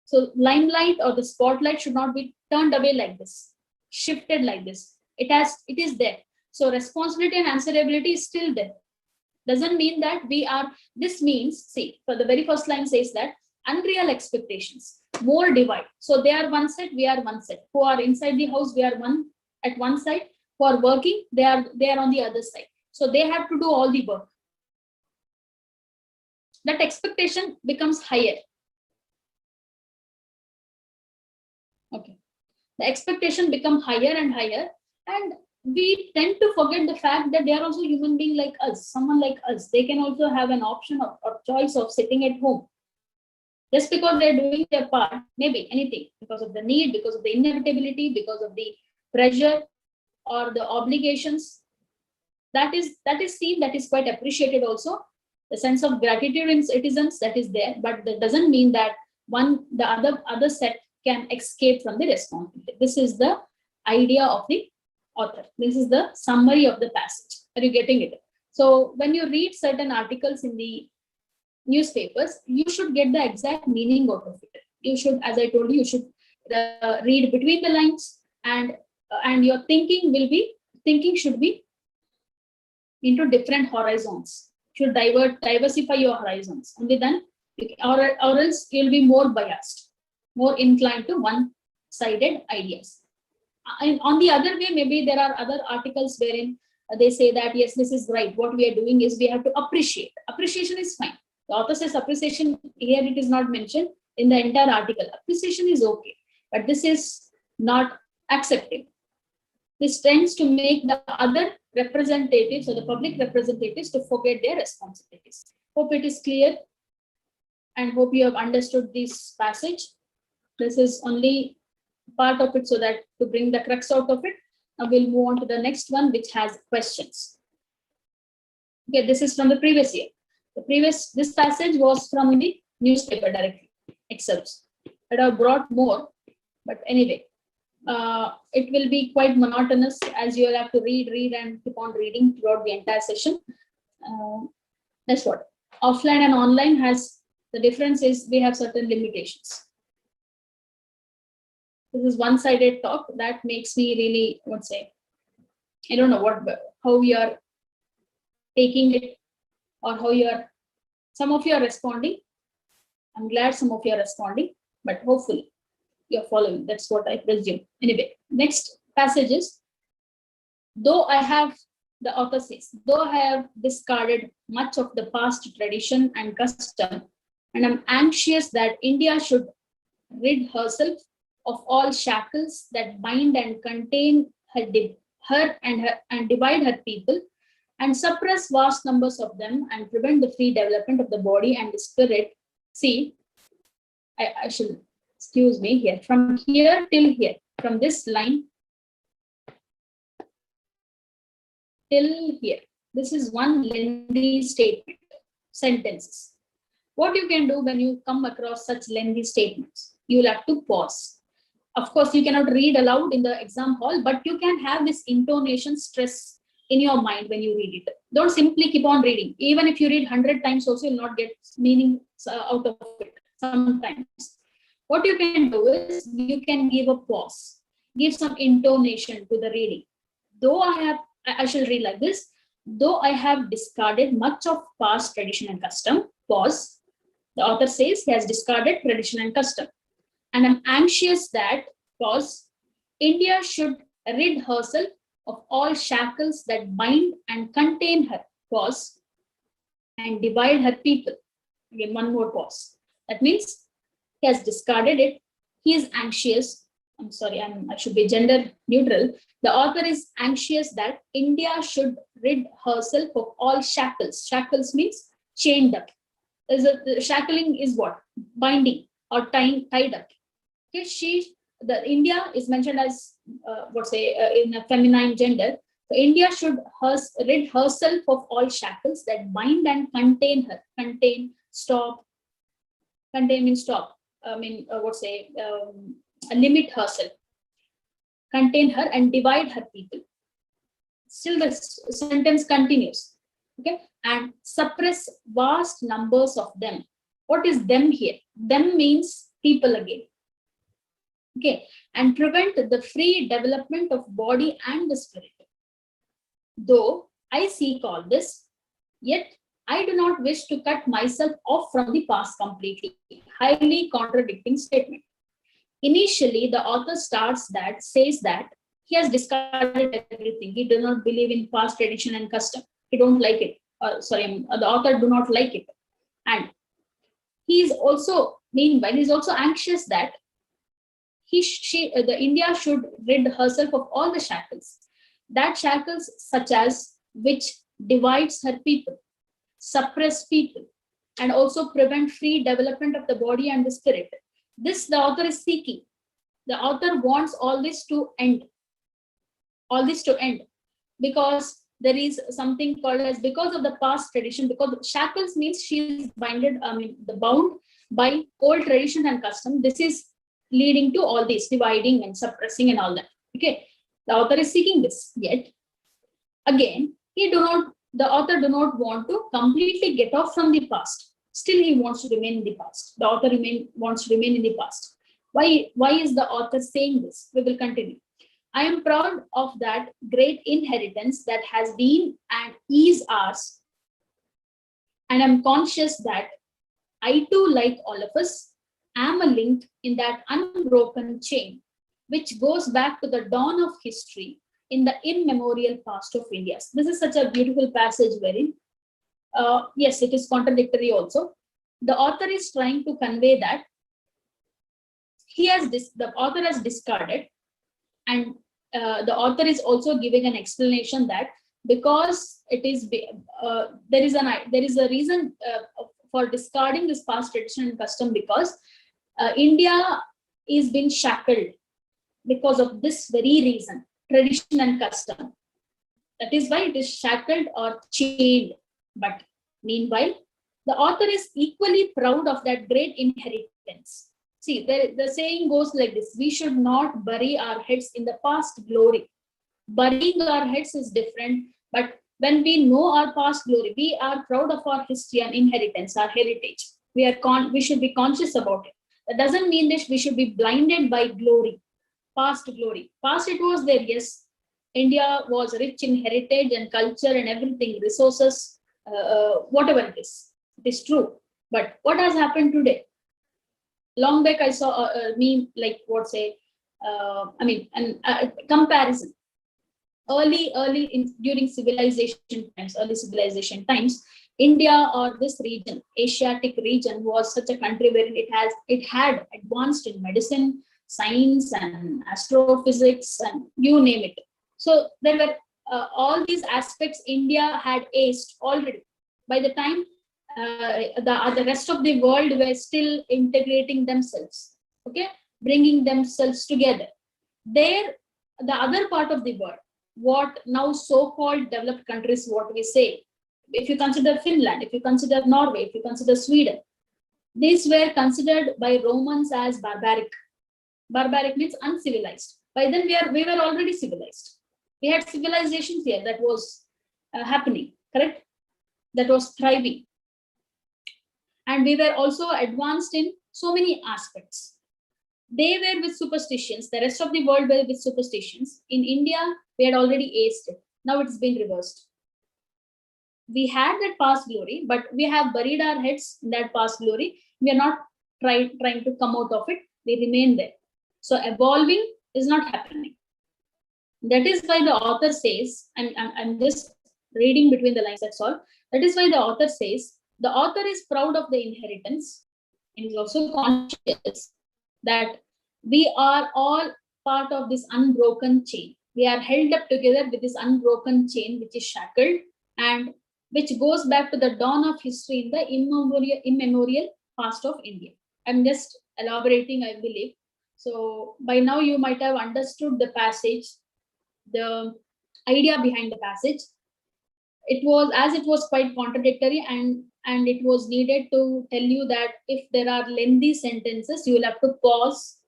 So limelight or the spotlight should not be turned away like this, shifted like this. It is there. So responsibility and answerability is still there. Doesn't mean that we are, this means, see, for the very first line says that unreal expectations, more divide. So they are one set, we are one set. Who are inside the house, we are one at one side. Who are working, they are on the other side. So they have to do all the work. That expectation becomes higher. Okay. The expectation become higher and higher, and we tend to forget the fact that they are also human being like us, someone like us. They can also have an option or choice of sitting at home. Just because they're doing their part, maybe anything, because of the need, because of the inevitability, because of the pressure or the obligations, that is seen, that is quite appreciated also. The sense of gratitude in citizens, that is there, but that doesn't mean that the other set can escape from the responsibility. This is the idea of the author. This is the summary of the passage. Are you getting it? So when you read certain articles in the newspapers, you should get the exact meaning out of it. You should, as I told you, you should read between the lines, and your thinking should be into different horizons. Should diversify your horizons. Only then, or else you'll be more biased, more inclined to one-sided ideas. And on the other way, maybe there are other articles wherein they say that yes, this is right. What we are doing is we have to appreciate. Appreciation is fine. The author says appreciation, here it is not mentioned in the entire article. Appreciation is okay, but this is not accepted. This tends to make the other representatives or the public representatives to forget their responsibilities. Hope it is clear, and hope you have understood this passage. This is only part of it, so that to bring the crux out of it. Now we'll move on to the next one, which has questions. Okay, this is from the previous year. This passage was from the newspaper directly, excerpts. I have brought more, but anyway, it will be quite monotonous, as you will have to read and keep on reading throughout the entire session. That's what. Offline and online has, the difference is we have certain limitations. This is one-sided talk that makes me really, I don't know how you are taking it, or how some of you are responding. I'm glad some of you are responding, but hopefully you're following. That's what I presume. Anyway, next passage is, the author says, though I have discarded much of the past tradition and custom, and I'm anxious that India should rid herself of all shackles that bind and contain her and divide her people, and suppress vast numbers of them, and prevent the free development of the body and the spirit. See, I should, excuse me, here, from here till here, from this line till here, this is one lengthy statement, sentences. What you can do when you come across such lengthy statements, you will have to pause. Of course, you cannot read aloud in the exam hall, but you can have this intonation stress in your mind when you read it. Don't simply keep on reading. Even if you read 100 times also, you'll not get meaning out of it sometimes. What you can do is, you can give a pause, give some intonation to the reading. Though I shall read like this, though I have discarded much of past tradition and custom, pause. The author says he has discarded tradition and custom. And I'm anxious that, pause, India should rid herself of all shackles that bind and contain her, pause, and divide her people. Again, one more pause. That means he has discarded it. He is anxious. I'm sorry, I should be gender neutral. The author is anxious that India should rid herself of all shackles. Shackles means chained up. The shackling is what? Binding or tied up. Okay, India is mentioned as in a feminine gender. So India should rid herself of all shackles that bind and contain her. Contain, stop. Contain means stop. Limit herself. Contain her and divide her people. Still, the sentence continues. okay, and suppress vast numbers of them. What is them here? Them means people again, okay, and prevent the free development of body and the spirit. Though I seek all this, yet I do not wish to cut myself off from the past completely. Highly contradicting statement. Initially, the author says that he has discarded everything. He does not believe in past tradition and custom. He don't like it. The author do not like it. And he is also, meanwhile, he is also anxious that the India should rid herself of all the shackles. That shackles such as which divides her people, suppress people, and also prevent free development of the body and the spirit. This the author is seeking. The author wants all this to end. All this to end, because there is something called as, because of the past tradition, because shackles means she is bound by old tradition and custom. This is leading to all this dividing and suppressing and all that. Okay, the author is seeking this. Yet again, the author do not want to completely get off from the past. Still, he wants to remain in the past. The author wants to remain in the past. Why is the author saying this? We will continue. I am proud of that great inheritance that has been and is ours. And I'm conscious that I too, like all of us, am a link in that unbroken chain, which goes back to the dawn of history in the immemorial past of India. This is such a beautiful passage wherein, yes, it is contradictory also. The author is trying to convey that the author has discarded, and the author is also giving an explanation that because it is there is a reason for discarding this past tradition and custom, because India is being shackled because of this very reason, tradition and custom. That is why it is shackled or chained. But meanwhile, the author is equally proud of that great inheritance. See, the saying goes like this: we should not bury our heads in the past glory. Burying our heads is different, but when we know our past glory, we are proud of our history and inheritance, our heritage. We should be conscious about it. That doesn't mean that we should be blinded by glory, past glory. Past it was there, yes. India was rich in heritage and culture and everything, resources, whatever it is. It is true. But what has happened today? Long back, I saw a meme like comparison. During early civilization times, India or this region, Asiatic region, was such a country wherein it had advanced in medicine, science, and astrophysics, and you name it. So there were all these aspects India had aced already. By the time the rest of the world were still integrating themselves, okay, bringing themselves together. There, the other part of the world, what now so-called developed countries, what we say, if you consider Finland, if you consider Norway, if you consider Sweden, these were considered by Romans as barbaric. Barbaric means uncivilized. By then we were already civilized. We had civilizations here that was happening, correct? That was thriving. And we were also advanced in so many aspects. They were with superstitions. The rest of the world were with superstitions. In India, we had already aced it. Now it's been reversed. We had that past glory, but we have buried our heads in that past glory. We are not trying to come out of it. We remain there. So evolving is not happening. That is why the author says, and I'm just reading between the lines, that's all. That is why the author says, the author is proud of the inheritance and is also conscious that we are all part of this unbroken chain. We are held up together with this unbroken chain, which is shackled and which goes back to the dawn of history in the immemorial past of India. I'm just elaborating, I believe. So by now you might have understood the passage, the idea behind the passage. It was quite contradictory, and it was needed to tell you that if there are lengthy sentences, you will have to pause,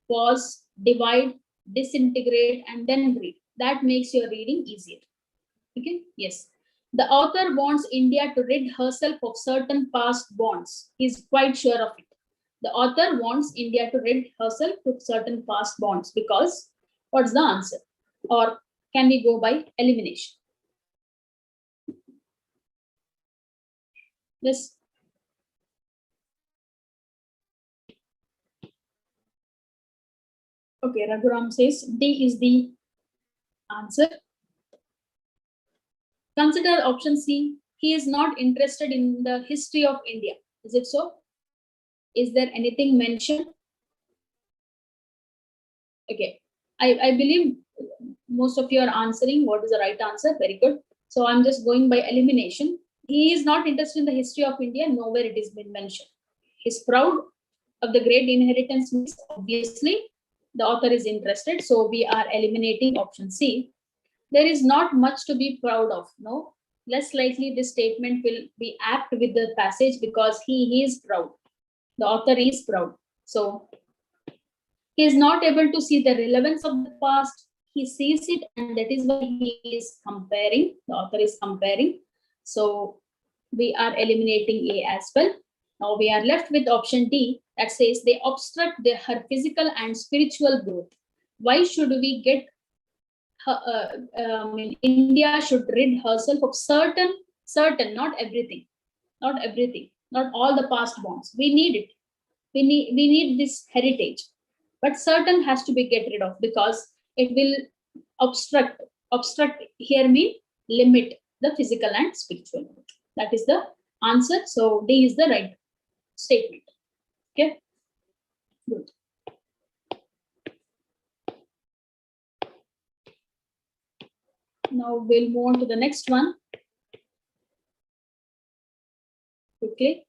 divide, disintegrate, and then read. That makes your reading easier. Okay, yes. The author wants India to rid herself of certain past bonds. He's quite sure of it. The author wants India to rid herself of certain past bonds because what's the answer? Or can we go by elimination? Yes. Okay, Raghuram says D is the answer. Consider option C. He is not interested in the history of India. Is it so? Is there anything mentioned? Okay. I believe most of you are answering what is the right answer. Very good. So I'm just going by elimination. He is not interested in the history of India. Nowhere it is been mentioned. He's proud of the great inheritance. Obviously, the author is interested. So we are eliminating option C. There is not much to be proud of. No, less likely this statement will be apt with the passage because he is proud. The author is proud. So he is not able to see the relevance of the past. He sees it, and that is why he is comparing. The author is comparing. So we are eliminating A as well. Now we are left with option D that says they obstruct her physical and spiritual growth. Why should we get India should rid herself of certain, not everything, not all the past bonds. We need it. We need this heritage, but certain has to be get rid of because it will obstruct. Obstruct here mean limit the physical and spiritual growth. That is the answer. So D is the right statement. Okay, good. Now we'll move on to the next one. Okay.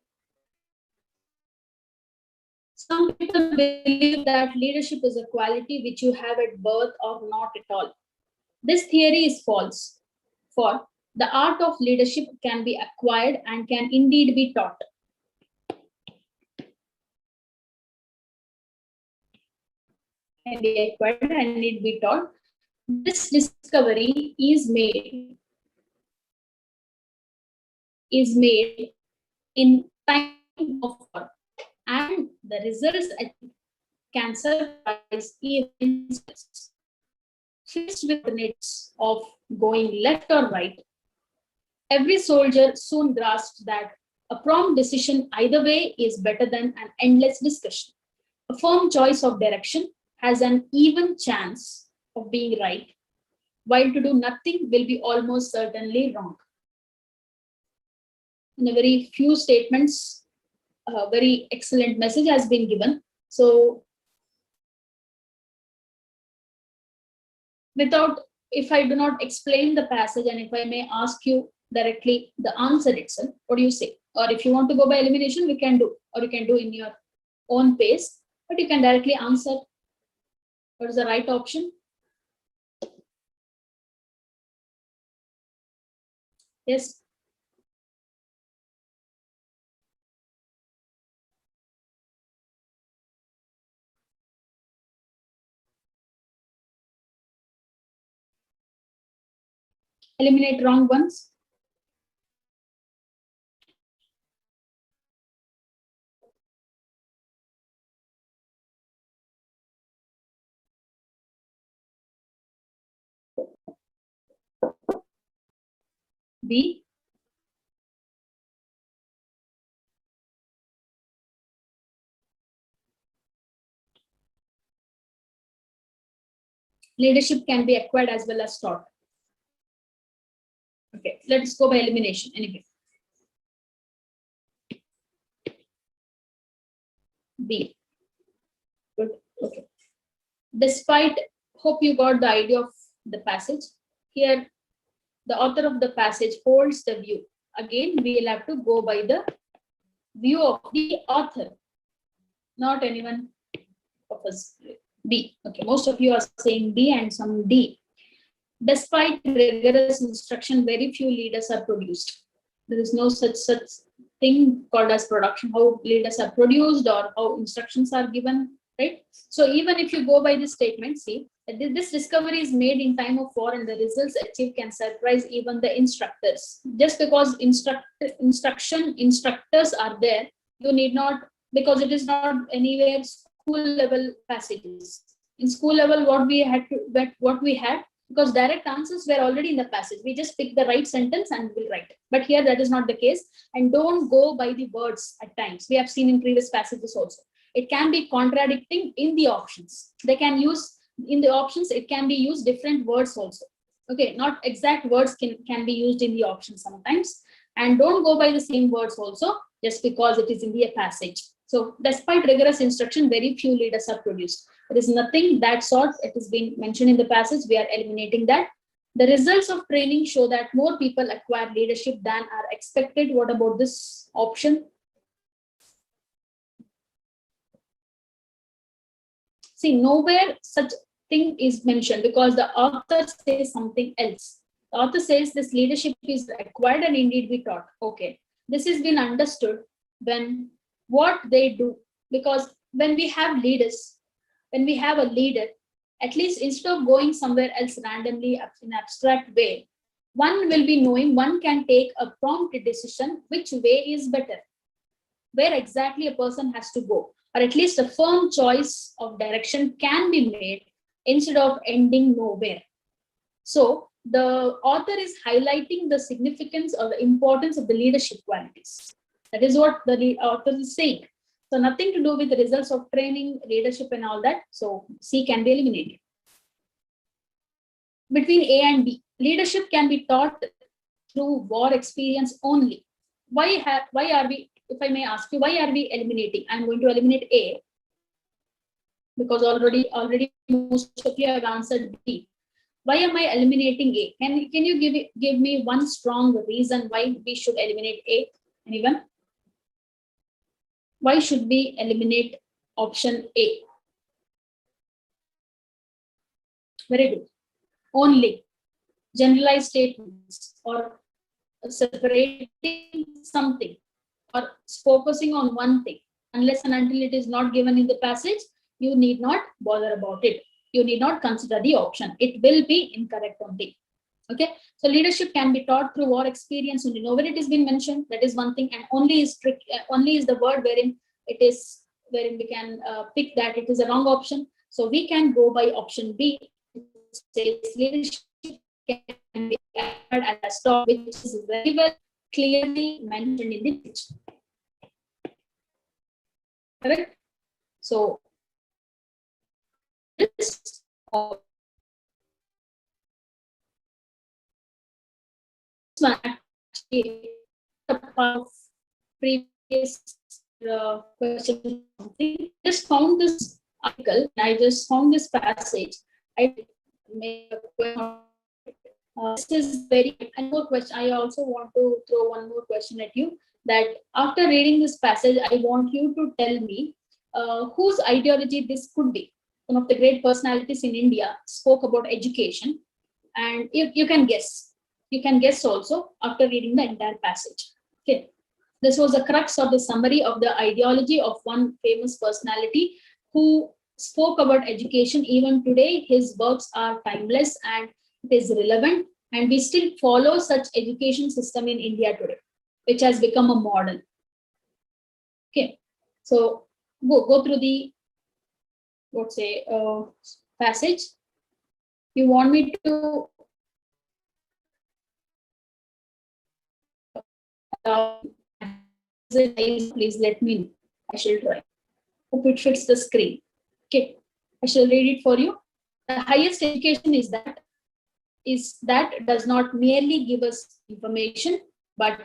Some people believe that leadership is a quality which you have at birth or not at all. This theory is false. For the art of leadership can be acquired and can indeed be taught. Can be acquired and need be taught. This discovery is made in time of war, and the results can surprise even faced with the needs of going left or right. Every soldier soon grasps that a prompt decision either way is better than an endless discussion. A firm choice of direction has an even chance of being right, while to do nothing will be almost certainly wrong. In a very few statements, a very excellent message has been given. So if I do not explain the passage and if I may ask you directly the answer itself, what do you say? Or if you want to go by elimination, we can do, or you can do in your own pace, but you can directly answer what is the right option. Yes. Eliminate wrong ones. B. Leadership can be acquired as well as taught. Okay, let's go by elimination anyway. B. Good. Okay. Despite, hope you got the idea of the passage. Here, the author of the passage holds the view. Again, we will have to go by the view of the author, not anyone of us. B. Okay, most of you are saying B and some D. Despite rigorous instruction, very few leaders are produced. There is no such thing called as production, how leaders are produced or how instructions are given. right? So even if you go by this statement, see, this discovery is made in time of war and the results achieved can surprise even the instructors. Just because instructors are there, you need not, because it is not anywhere school level passages. In school level, what we had, because direct answers were already in the passage. We just pick the right sentence and we'll write it. But here that is not the case. And don't go by the words at times. We have seen in previous passages also. It can be contradicting in the options. They can use in the options, it can be used different words also. Okay, not exact words can be used in the options sometimes. And don't go by the same words also just because it is in the passage. So despite rigorous instruction, very few leaders are produced. There is nothing that sort. It has been mentioned in the passage. We are eliminating that. The results of training show that more people acquire leadership than are expected. What about this option? See, nowhere such thing is mentioned because the author says something else. The author says this leadership is acquired and indeed be taught. Okay, this has been understood when what they do, because when we have leaders, when we have a leader, at least instead of going somewhere else randomly in abstract way, one will be knowing, one can take a prompt decision which way is better, where exactly a person has to go, or at least a firm choice of direction can be made instead of ending nowhere. So the author is highlighting the significance or the importance of the leadership qualities. That is what the author is saying. So nothing to do with the results of training, leadership and all that. So C can be eliminated. Between A and B, leadership can be taught through war experience only. Why are we, if I may ask you, why are we eliminating? I'm going to eliminate A because already most of you have answered B. Why am I eliminating A? Can you give me one strong reason why we should eliminate A? Anyone? Why should we eliminate option A? Very good. Only generalized statements or separating something or focusing on one thing. Unless and until it is not given in the passage, you need not bother about it. You need not consider the option. It will be incorrect only. Okay, so leadership can be taught through war experience only. Nowhere it has been mentioned. That is one thing, and only is the word wherein we can pick that it is a wrong option. So we can go by option B. It says leadership can be added at a stop, which is very well clearly mentioned in the page. Correct. So this one actually of previous question. I just found this article. I just found this passage. I made a question. This is very and more question. I also want to throw one more question at you. That after reading this passage, I want you to tell me whose ideology this could be. One of the great personalities in India spoke about education, and you can guess. You can guess also after reading the entire passage. Okay, this was the crux or the summary of the ideology of one famous personality who spoke about education. Even today, his works are timeless and it is relevant, and we still follow such education system in India today, which has become a model. Okay, so go through the passage. You want me to please let me know. I shall try. Hope it fits the screen. Okay, I shall read it for you. The highest education is that does not merely give us information, but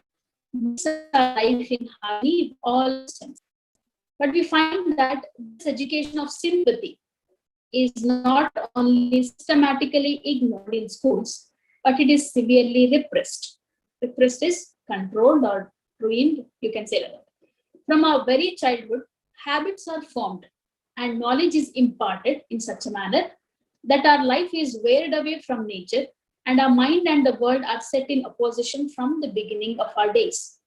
makes our life in harmony with all systems. But we find that this education of sympathy is not only systematically ignored in schools, but it is severely repressed. Repressed is controlled or ruined, you can say that. From our very childhood, habits are formed and knowledge is imparted in such a manner that our life is wearied away from nature and our mind and the world are set in opposition from the beginning of our days.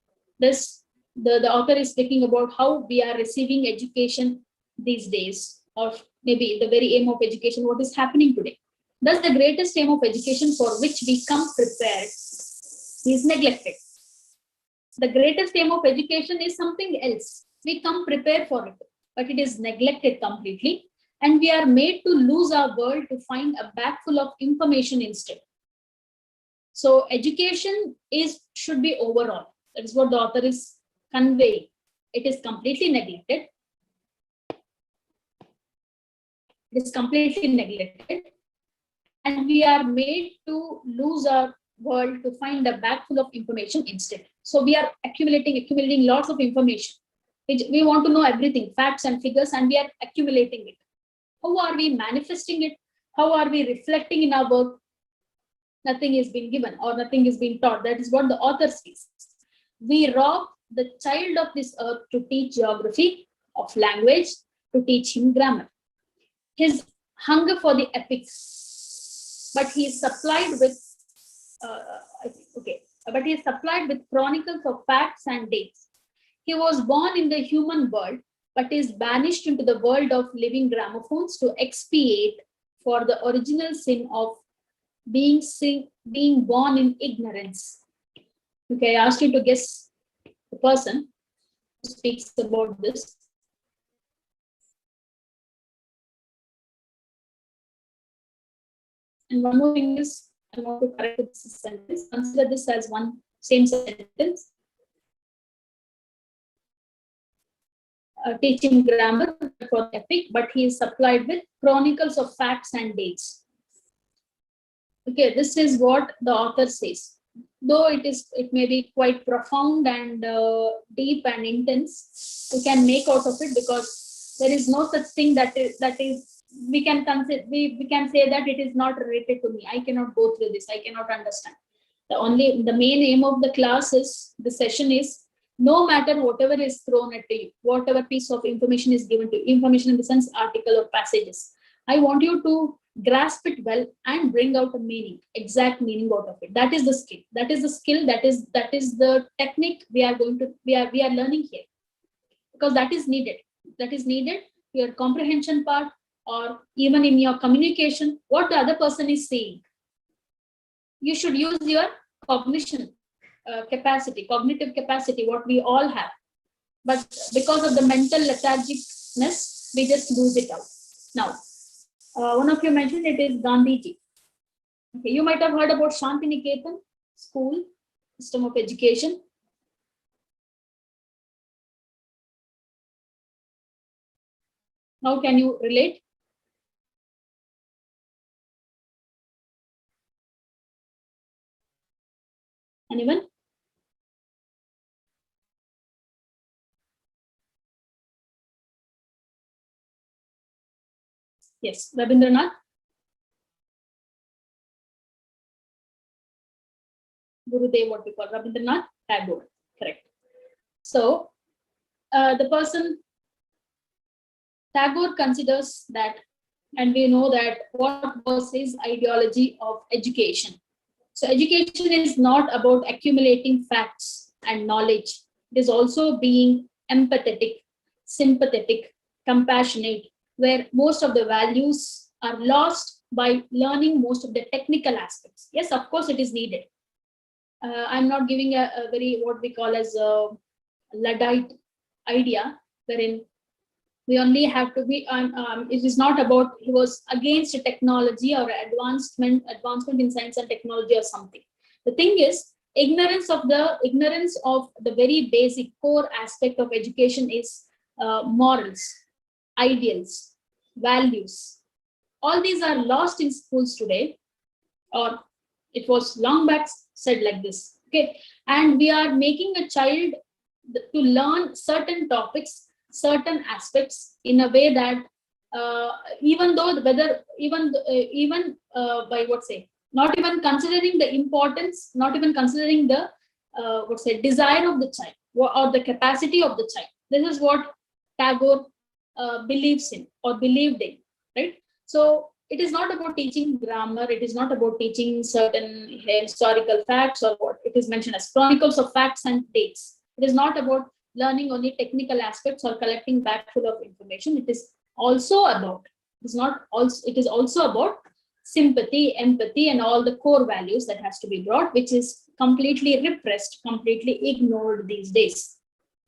The author is speaking about how we are receiving education these days. or maybe the very aim of education, what is happening today. Thus, the greatest aim of education for which we come prepared is neglected. The greatest aim of education is something else. We come prepared for it, but it is neglected completely. And we are made to lose our world to find a bag full of information instead. So education should be overall. That is what the author is conveying. It is completely neglected. It is completely neglected. And we are made to lose our world to find a bag full of information instead. So we are accumulating lots of information. We want to know everything, facts and figures, and we are accumulating it. How are we manifesting it? How are we reflecting in our work? Nothing is being given or nothing is being taught. That is what the author says. We rob the child of this earth to teach geography, of language, to teach him grammar. His hunger for the epics, but he is supplied with chronicles of facts and dates. He was born in the human world, but is banished into the world of living gramophones to expiate for the original sin of being born in ignorance. Okay, I asked you to guess the person who speaks about this. And one more thing is, I want to correct this sentence. Consider this as one same sentence. Teaching grammar for epic, but he is supplied with chronicles of facts and dates. Okay, this is what the author says. Though it may be quite profound and deep and intense, we can make out of it, because there is no such thing that is we can consider, we can say that it is not related to me. I cannot go through this. I cannot understand. The main aim of the class is, the session is, no matter whatever is thrown at you, whatever piece of information is given to you, information in the sense article or passages, I want you to grasp it well and bring out a meaning, exact meaning out of it. That is the skill. That is the skill. That is the technique we are learning here, because that is needed. That is needed. Your comprehension part, or even in your communication, what the other person is saying. You should use your cognitive capacity, what we all have. But because of the mental lethargicness, we just lose it out. Now, one of you mentioned it is Gandhiji. Okay, you might have heard about Shantiniketan school system of education. How can you relate? Anyone? Yes, Rabindranath. Gurudev, what we call Rabindranath Tagore, correct. So, the person Tagore considers that, and we know that what was his ideology of education. So education is not about accumulating facts and knowledge. It is also being empathetic, sympathetic, compassionate, where most of the values are lost by learning most of the technical aspects. Yes, of course, it is needed. I'm not giving a very, what we call as a Luddite idea, wherein we only have to be, it is not about he was against technology or advancement in science and technology or something. The thing is, ignorance of the very basic core aspect of education is morals, ideals, values. All these are lost in schools today, or it was long back said like this. Okay, and we are making a child to learn certain topics, certain aspects in a way that not even considering the importance, not even considering the desire of the child or the capacity of the child. This is what Tagore believes in or believed in, right? So it is not about teaching grammar. It is not about teaching certain historical facts or what it is mentioned as chronicles of facts and dates. It is not about learning only technical aspects or collecting bag full of information. It is also about, it is not also, it is also about sympathy, empathy, and all the core values that has to be brought, which is completely repressed, completely ignored these days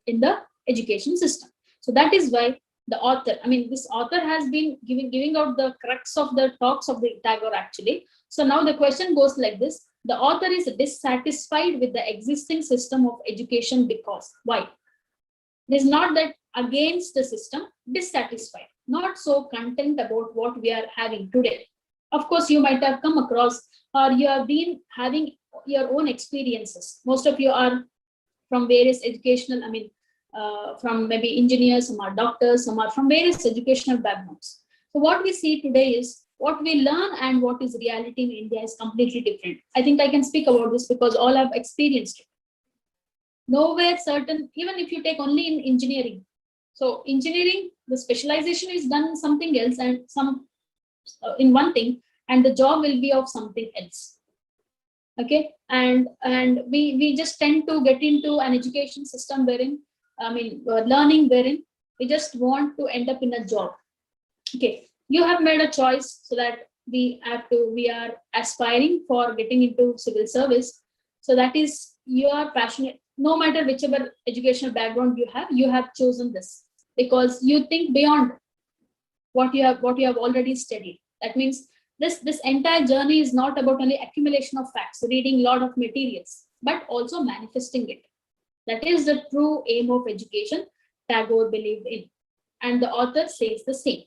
in the education system. So that is why the author, I mean, this author has been giving out the crux of the talks of the Tagore actually. So now the question goes like this: the author is dissatisfied with the existing system of education because why? It is not that against the system, dissatisfied, not so content about what we are having today. Of course, you might have come across or you have been having your own experiences. Most of you are from various educational, I mean, from maybe engineers, some are doctors, some are from various educational backgrounds. So what we see today is what we learn and what is reality in India is completely different. I think I can speak about this because all I've experienced it. Nowhere certain, even if you take only in engineering. So engineering, the specialization is done in something else and some in one thing, and the job will be of something else. Okay, and we just tend to get into an education system wherein, I mean, learning wherein we just want to end up in a job. Okay, you have made a choice so that we are aspiring for getting into civil service. So that is, you are passionate, no matter whichever educational background you have chosen this because you think beyond what you have already studied. That means this entire journey is not about only accumulation of facts, reading a lot of materials, but also manifesting it. That is the true aim of education Tagore believed in, and the author says the same.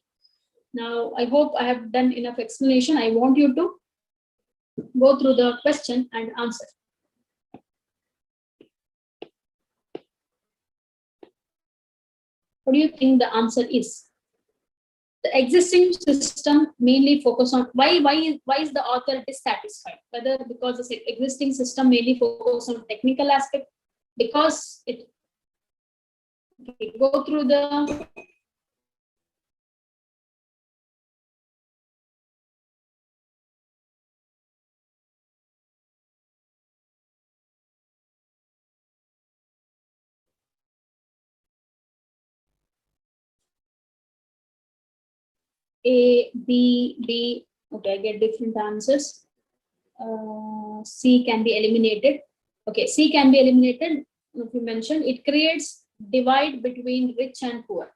Now, I hope I have done enough explanation. I want you to go through the question and answer. What do you think the answer is? The existing system mainly focus on why is the author dissatisfied? Whether because the existing system mainly focus on technical aspect, because it go through the A, B, D. Okay, I get different answers. C can be eliminated. Okay, C can be eliminated. If you mentioned, it creates divide between rich and poor.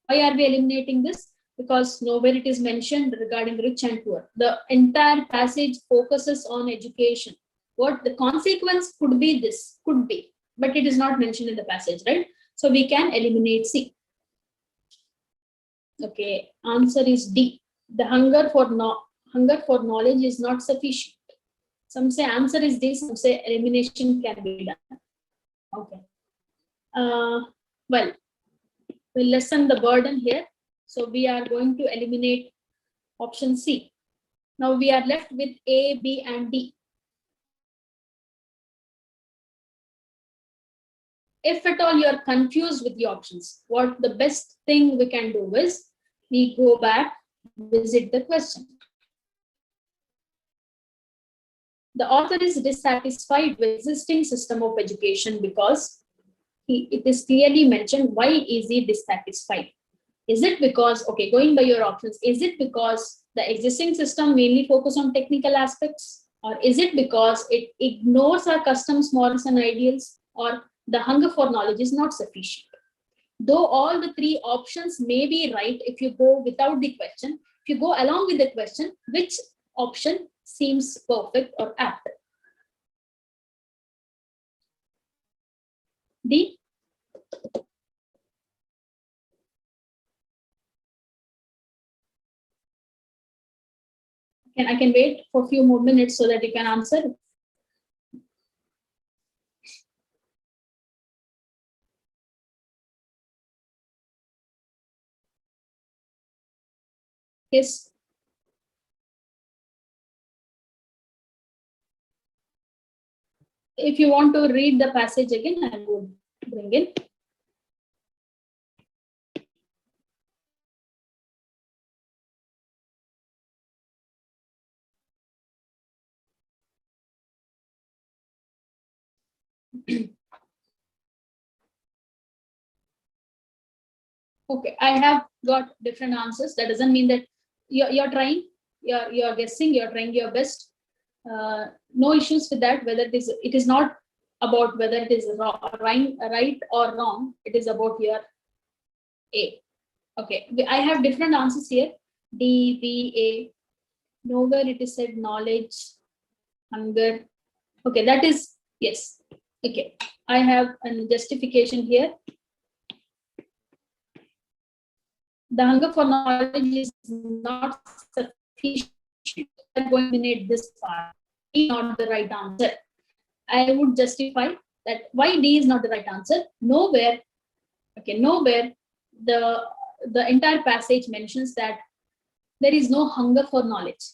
Why are we eliminating this? Because nowhere it is mentioned regarding rich and poor. The entire passage focuses on education. What the consequence could be, this could be, but it is not mentioned in the passage, right? So we can eliminate C. Okay, answer is D. The hunger for knowledge is not sufficient. Some say answer is D, some say elimination can be done. Okay. Well, we'll lessen the burden here. So we are going to eliminate option C. Now we are left with A, B, and D. If at all you are confused with the options, what the best thing we can do is we go back, visit the question. The author is dissatisfied with existing system of education because it is clearly mentioned why is he dissatisfied. Is it because, okay, going by your options, is it because the existing system mainly focus on technical aspects? Or is it because it ignores our customs, morals, and ideals? Or the hunger for knowledge is not sufficient? Though all the three options may be right if you go without the question, if you go along with the question, which option seems perfect or apt? D. I can wait for a few more minutes so that you can answer. Yes. If you want to read the passage again, I will bring it. Okay, I have got different answers. That doesn't mean that you're trying, you're guessing, you're trying your best. No issues with that. Whether it is not about whether it is right or wrong. It is about your A. Okay, I have different answers here. D, B, A. Nowhere it is said knowledge, hunger. Okay, that is yes. Okay, I have a justification here. The hunger for knowledge is not sufficient. I'm going to eliminate this part. D not the right answer. I would justify that why D is not the right answer. Nowhere, okay, nowhere the entire passage mentions that there is no hunger for knowledge.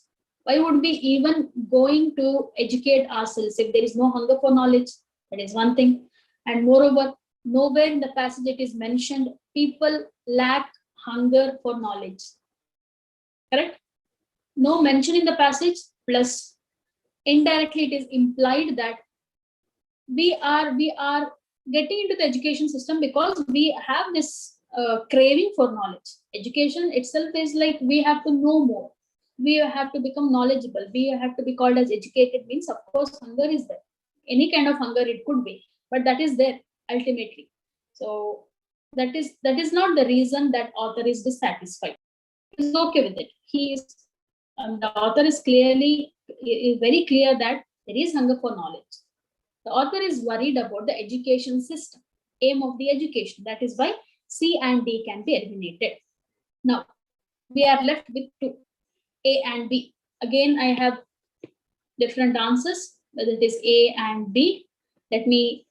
Why would we even going to educate ourselves if there is no hunger for knowledge? That is one thing. And moreover, nowhere in the passage it is mentioned people lack hunger for knowledge. Correct? No mention in the passage, plus indirectly it is implied that we are getting into the education system because we have this craving for knowledge. Education itself is like we have to know more, we have to become knowledgeable, we have to be called as educated. Means of course hunger is there, any kind of hunger it could be, but that is there ultimately. So that is not the reason that author is dissatisfied. He's okay with it. He is the author is very clear that there is hunger for knowledge. The author is worried about the education system, aim of the education. That is why C and D can be eliminated. Now, we are left with two, A and B. Again, I have different answers, whether it is A and B. Let me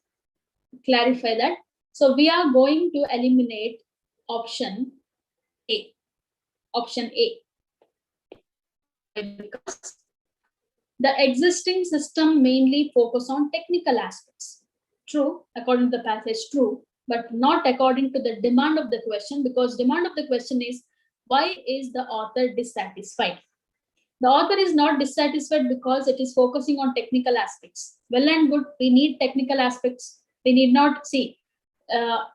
clarify that. So we are going to eliminate option A. Option A. Because the existing system mainly focus on technical aspects. True, according to the passage, true, but not according to the demand of the question, because demand of the question is why is the author dissatisfied? The author is not dissatisfied because it is focusing on technical aspects. Well and good, we need technical aspects. We need not see.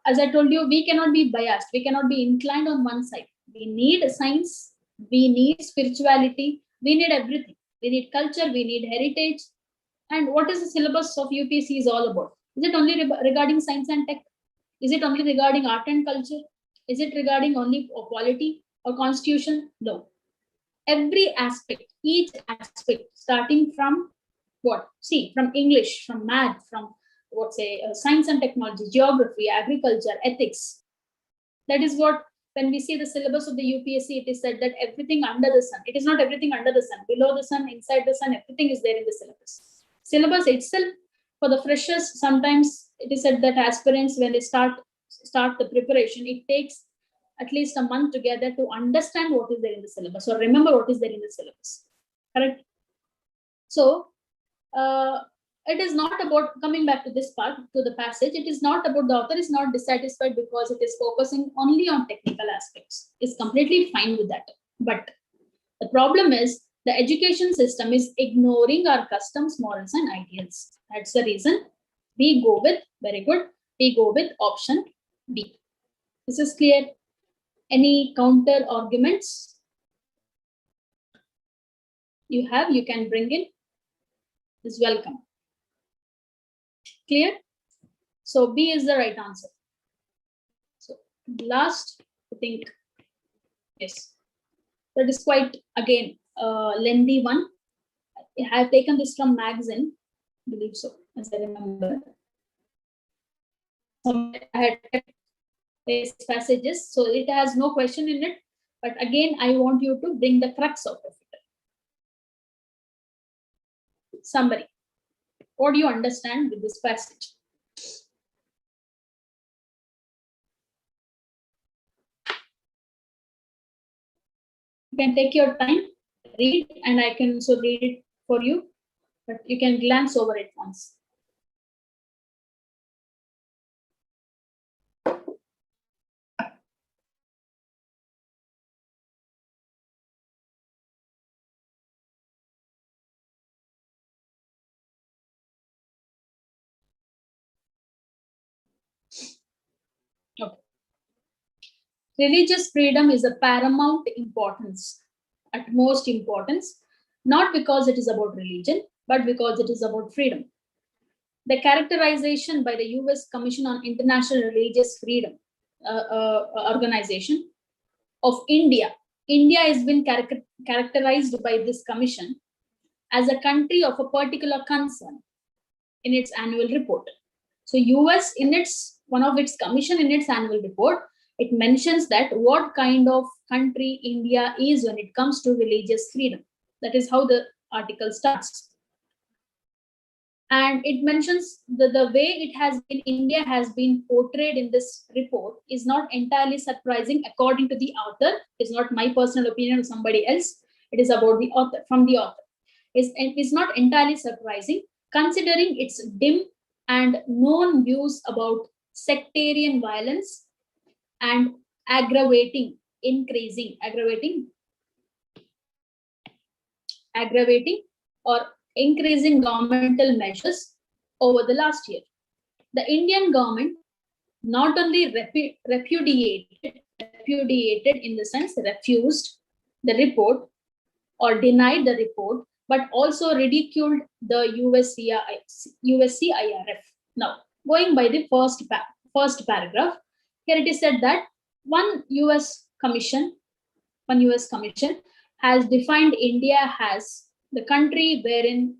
As I told you, we cannot be biased. We cannot be inclined on one side. We need science. We need spirituality. We need everything. We need culture. We need heritage. And what is the syllabus of UPSC is all about? Is it only regarding science and tech? Is it only regarding art and culture? Is it regarding only polity or constitution? No. Every aspect, each aspect, starting from what? See, from English, from math, from science and technology, geography, agriculture, ethics. That is what, when we see the syllabus of the UPSC, it is said that everything under the sun. It is not everything under the sun. Below the sun, inside the sun, everything is there in the syllabus. Syllabus itself, for the freshers, sometimes it is said that aspirants, when they start the preparation, it takes at least a month together to understand what is there in the syllabus or remember what is there in the syllabus. Correct? So, it is not about, coming back to this part, to the passage, it is not about, the author is not dissatisfied because it is focusing only on technical aspects. It's completely fine with that. But the problem is the education system is ignoring our customs, morals, and ideals. That's the reason we go with, very good, we go with option B. This is clear. Any counter arguments you have, you can bring in, is welcome. Clear? So B is the right answer. So last, I think, yes, that is quite, again, lengthy one. I have taken this from magazine, I believe so, as I remember. I had kept these passages, so it has no question in it. But again, I want you to bring the crux out of it. Summary. What do you understand with this passage? You can take your time, read, and I can also read it for you, but you can glance over it once. Okay. Religious freedom is a paramount importance, utmost importance, not because it is about religion, but because it is about freedom. The characterization by the US Commission on International Religious Freedom organization of India. India has been characterized by this commission as a country of a particular concern in its annual report. So US in its one of its commission in its annual report, it mentions that what kind of country India is when it comes to religious freedom. That is how the article starts. And it mentions the way it has been, India has been portrayed in this report is not entirely surprising according to the author. It's not my personal opinion or somebody else. It is about the author, from the author. It's not entirely surprising considering its dim and known views about sectarian violence and aggravating or increasing governmental measures over the last year. The Indian government not only repudiated in the sense refused the report or denied the report, but also ridiculed the USCIRF. Now, going by the first paragraph, here it is said that one US commission has defined India as the country wherein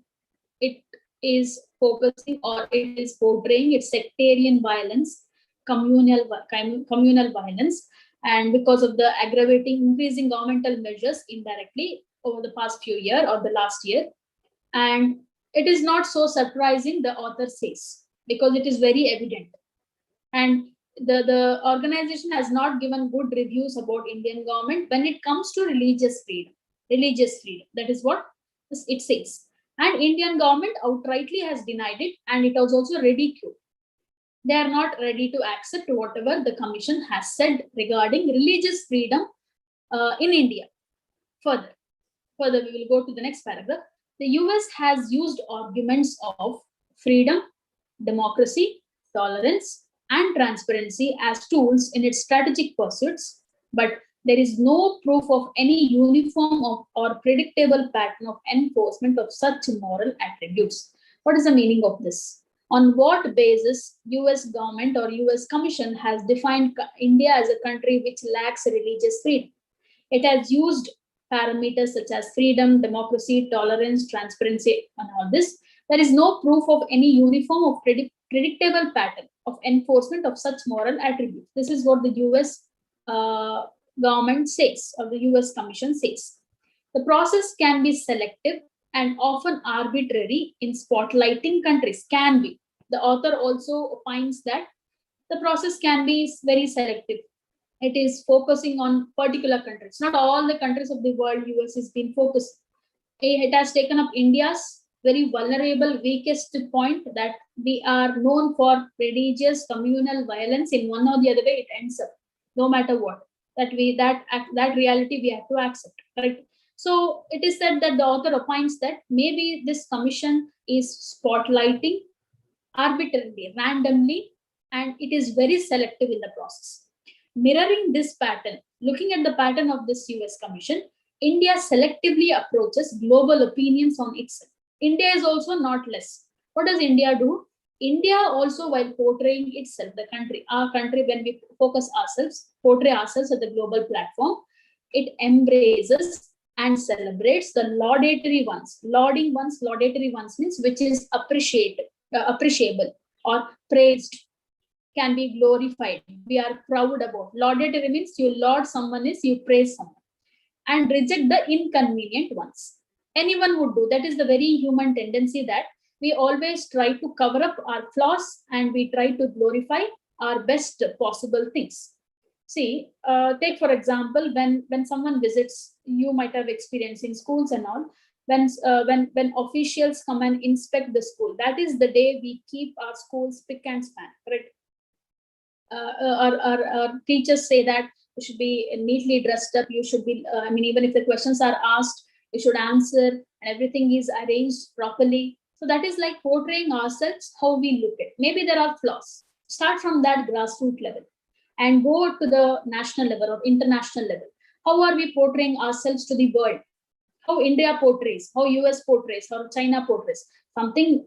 it is focusing or it is portraying its sectarian violence, communal violence, and because of the aggravating, increasing governmental measures indirectly over the past few years or the last year. And it is not so surprising, the author says, because it is very evident. And the organization has not given good reviews about Indian government when it comes to religious freedom. That is what it says. And Indian government outrightly has denied it, and it was also ridiculed. They are not ready to accept whatever the commission has said regarding religious freedom in India. Further, we will go to the next paragraph. The US has used arguments of freedom, democracy, tolerance, and transparency as tools in its strategic pursuits, but there is no proof of any uniform or predictable pattern of enforcement of such moral attributes. What is the meaning of this? On what basis US government or US Commission has defined India as a country which lacks religious freedom? It has used parameters such as freedom, democracy, tolerance, transparency, and all this. There is no proof of any uniform or predictable pattern of enforcement of such moral attributes. This is what the US government says, or the US Commission says. The process can be selective and often arbitrary in spotlighting countries. Can be. The author also finds that the process can be very selective. It is focusing on particular countries. Not all the countries of the world US has been focused. It has taken up India's very vulnerable, weakest point, that we are known for religious communal violence in one or the other way. It ends up, no matter what. That reality we have to accept, right? So it is said that the author opines that maybe this commission is spotlighting arbitrarily, randomly, and it is very selective in the process. Mirroring this pattern, looking at the pattern of this US Commission, India selectively approaches global opinions on itself. India is also not less. What does India do? India also, while portraying itself, our country, when we portray ourselves at the global platform, it embraces and celebrates the laudatory ones. Laudatory ones means which is appreciable or praised, can be glorified. We are proud about. Laudatory means you laud someone is you praise someone, and reject the inconvenient ones. Anyone would do. That is the very human tendency, that we always try to cover up our flaws and we try to glorify our best possible things. See, take for example, when someone visits, you might have experienced in schools and all, when officials come and inspect the school, that is the day we keep our schools spick and span, correct? Our teachers say that you should be neatly dressed up, you should be, even if the questions are asked, you should answer, and everything is arranged properly. So that is like portraying ourselves, how we look at. Maybe there are flaws. Start from that grassroots level. and go to the national level or international level. How are we portraying ourselves to the world? How India portrays, how US portrays, how China portrays. Something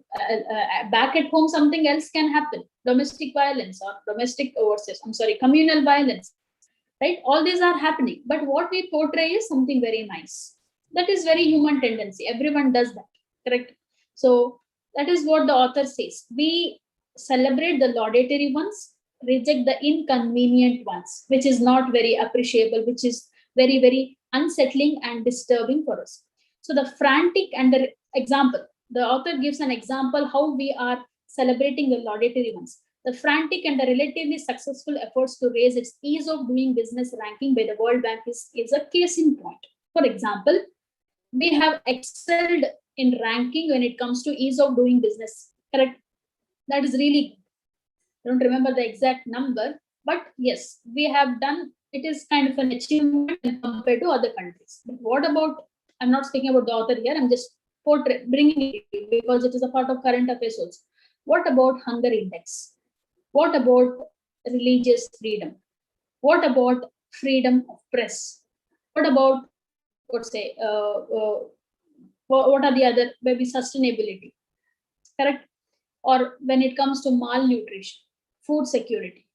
back at home, something else can happen. Domestic violence or communal violence, right? All these are happening. But what we portray is something very nice. That is very human tendency. Everyone does that, correct? So that is what the author says. We celebrate the laudatory ones, reject the inconvenient ones, which is not very appreciable, which is very, very unsettling and disturbing for us. So the frantic and the example, the author gives an example how we are celebrating the laudatory ones. The frantic and the relatively successful efforts to raise its ease of doing business ranking by the World Bank is a case in point. For example, we have excelled in ranking when it comes to ease of doing business, correct? That is really good. I don't remember the exact number, but yes, we have done, it is kind of an achievement compared to other countries. But what about, I'm not speaking about the author here, I'm just bringing it because it is a part of current affairs also. What about hunger index? What about religious freedom? What about freedom of press? What about, what are the other, maybe sustainability, correct? Or when it comes to malnutrition, food security.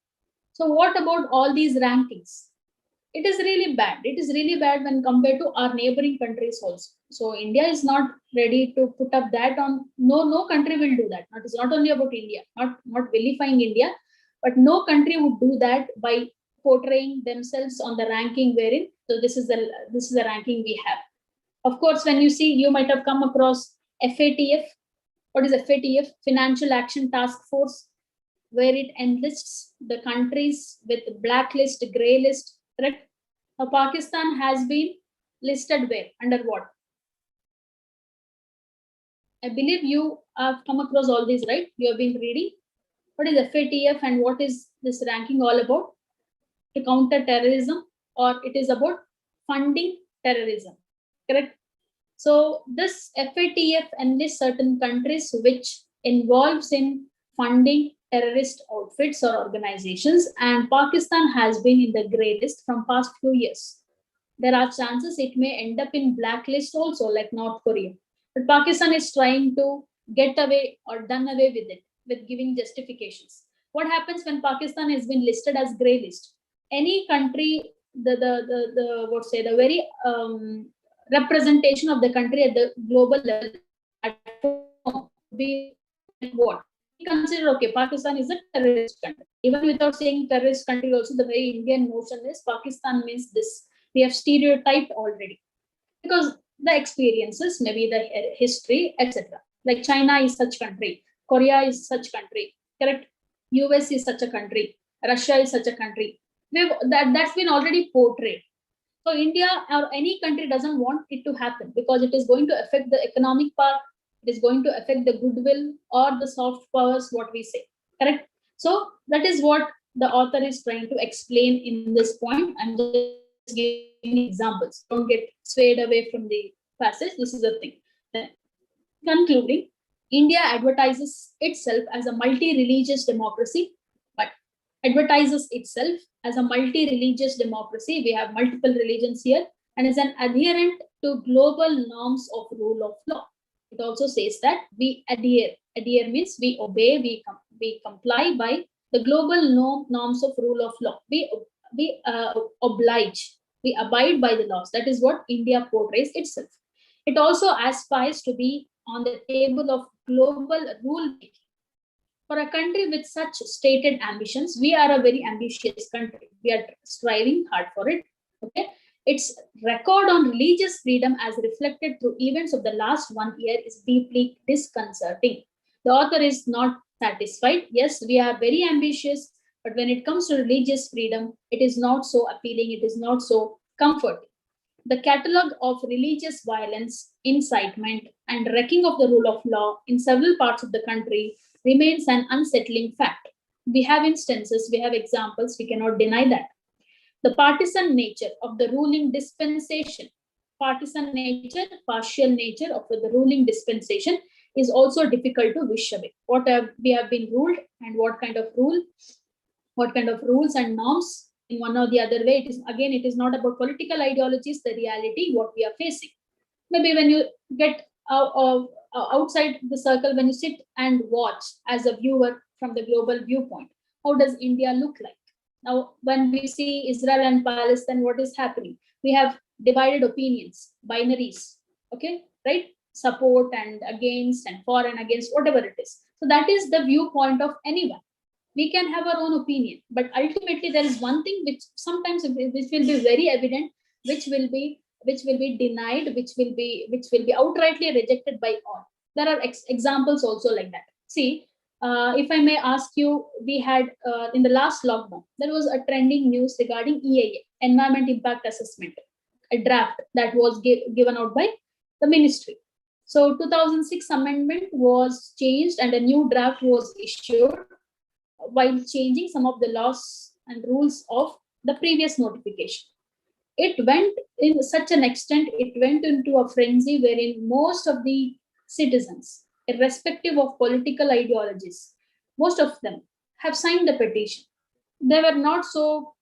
So what about all these rankings? It is really bad. It is really bad when compared to our neighboring countries also. So India is not ready to put up that on. No country will do that. It's not only about India, not vilifying India, but no country would do that by portraying themselves on the ranking wherein. So this is the ranking we have. Of course, when you see, you might have come across FATF. What is FATF? Financial Action Task Force, where it enlists the countries with blacklist, grey list, correct? Now, Pakistan has been listed where? Under what? I believe you have come across all these, right? You have been reading. What is FATF and what is this ranking all about? To counter terrorism, or it is about funding terrorism, correct? So this FATF enlists certain countries which involves in funding terrorist outfits or organizations, and Pakistan has been in the grey list from past few years. There are chances it may end up in blacklist also, like North Korea. But Pakistan is trying to get away or done away with it, with giving justifications. What happens when Pakistan has been listed as grey list? Any country, the very representation of the country at the global level be what? Consider, okay, Pakistan is a terrorist country. Even without saying terrorist country, also the very Indian notion is Pakistan means this. We have stereotyped already because the experiences, maybe the history, etc. Like China is such country, Korea is such country, correct? US is such a country, Russia is such a country. That's been already portrayed. So India or any country doesn't want it to happen because it is going to affect the economic part. It is going to affect the goodwill or the soft powers, what we say, correct? So that is what the author is trying to explain in this point. I'm just giving examples. Don't get swayed away from the passage. This is the thing. Then, concluding, India advertises itself as a multi-religious democracy, but advertises itself as a multi-religious democracy. We have multiple religions here, and is an adherent to global norms of rule of law. It also says that we adhere. Adhere means we obey, we comply by the global norms of rule of law. We oblige, we abide by the laws. That is what India portrays itself. It also aspires to be on the table of global rule making. For a country with such stated ambitions, we are a very ambitious country. We are striving hard for it. Okay. Its record on religious freedom as reflected through events of the last 1 year is deeply disconcerting. The author is not satisfied. Yes, we are very ambitious, but when it comes to religious freedom, it is not so appealing. It is not so comforting. The catalogue of religious violence, incitement, and wrecking of the rule of law in several parts of the country remains an unsettling fact. We have instances, we have examples, we cannot deny that. The partisan nature of the ruling dispensation, partial nature of the ruling dispensation is also difficult to wish away. What we have been ruled and what kind of rule what kind of rules and norms in one or the other way. It is not about political ideologies, the reality, what we are facing. Maybe when you get outside the circle, when you sit and watch as a viewer from the global viewpoint, how does India look like? Now, when we see Israel and Palestine, what is happening? We have divided opinions, binaries, okay, right? Support and against, and for and against, whatever it is. So that is the viewpoint of anyone. We can have our own opinion, but ultimately there is one thing which sometimes which will be very evident, which will be denied, which will be outrightly rejected by all. There are examples also like that. See, if I may ask you, we had in the last lockdown, there was a trending news regarding EIA, Environment Impact Assessment, a draft that was given out by the ministry. So 2006 amendment was changed and a new draft was issued while changing some of the laws and rules of the previous notification. It went in such an extent, it went into a frenzy wherein most of the citizens, irrespective of political ideologies, most of them have signed the petition. They were not so,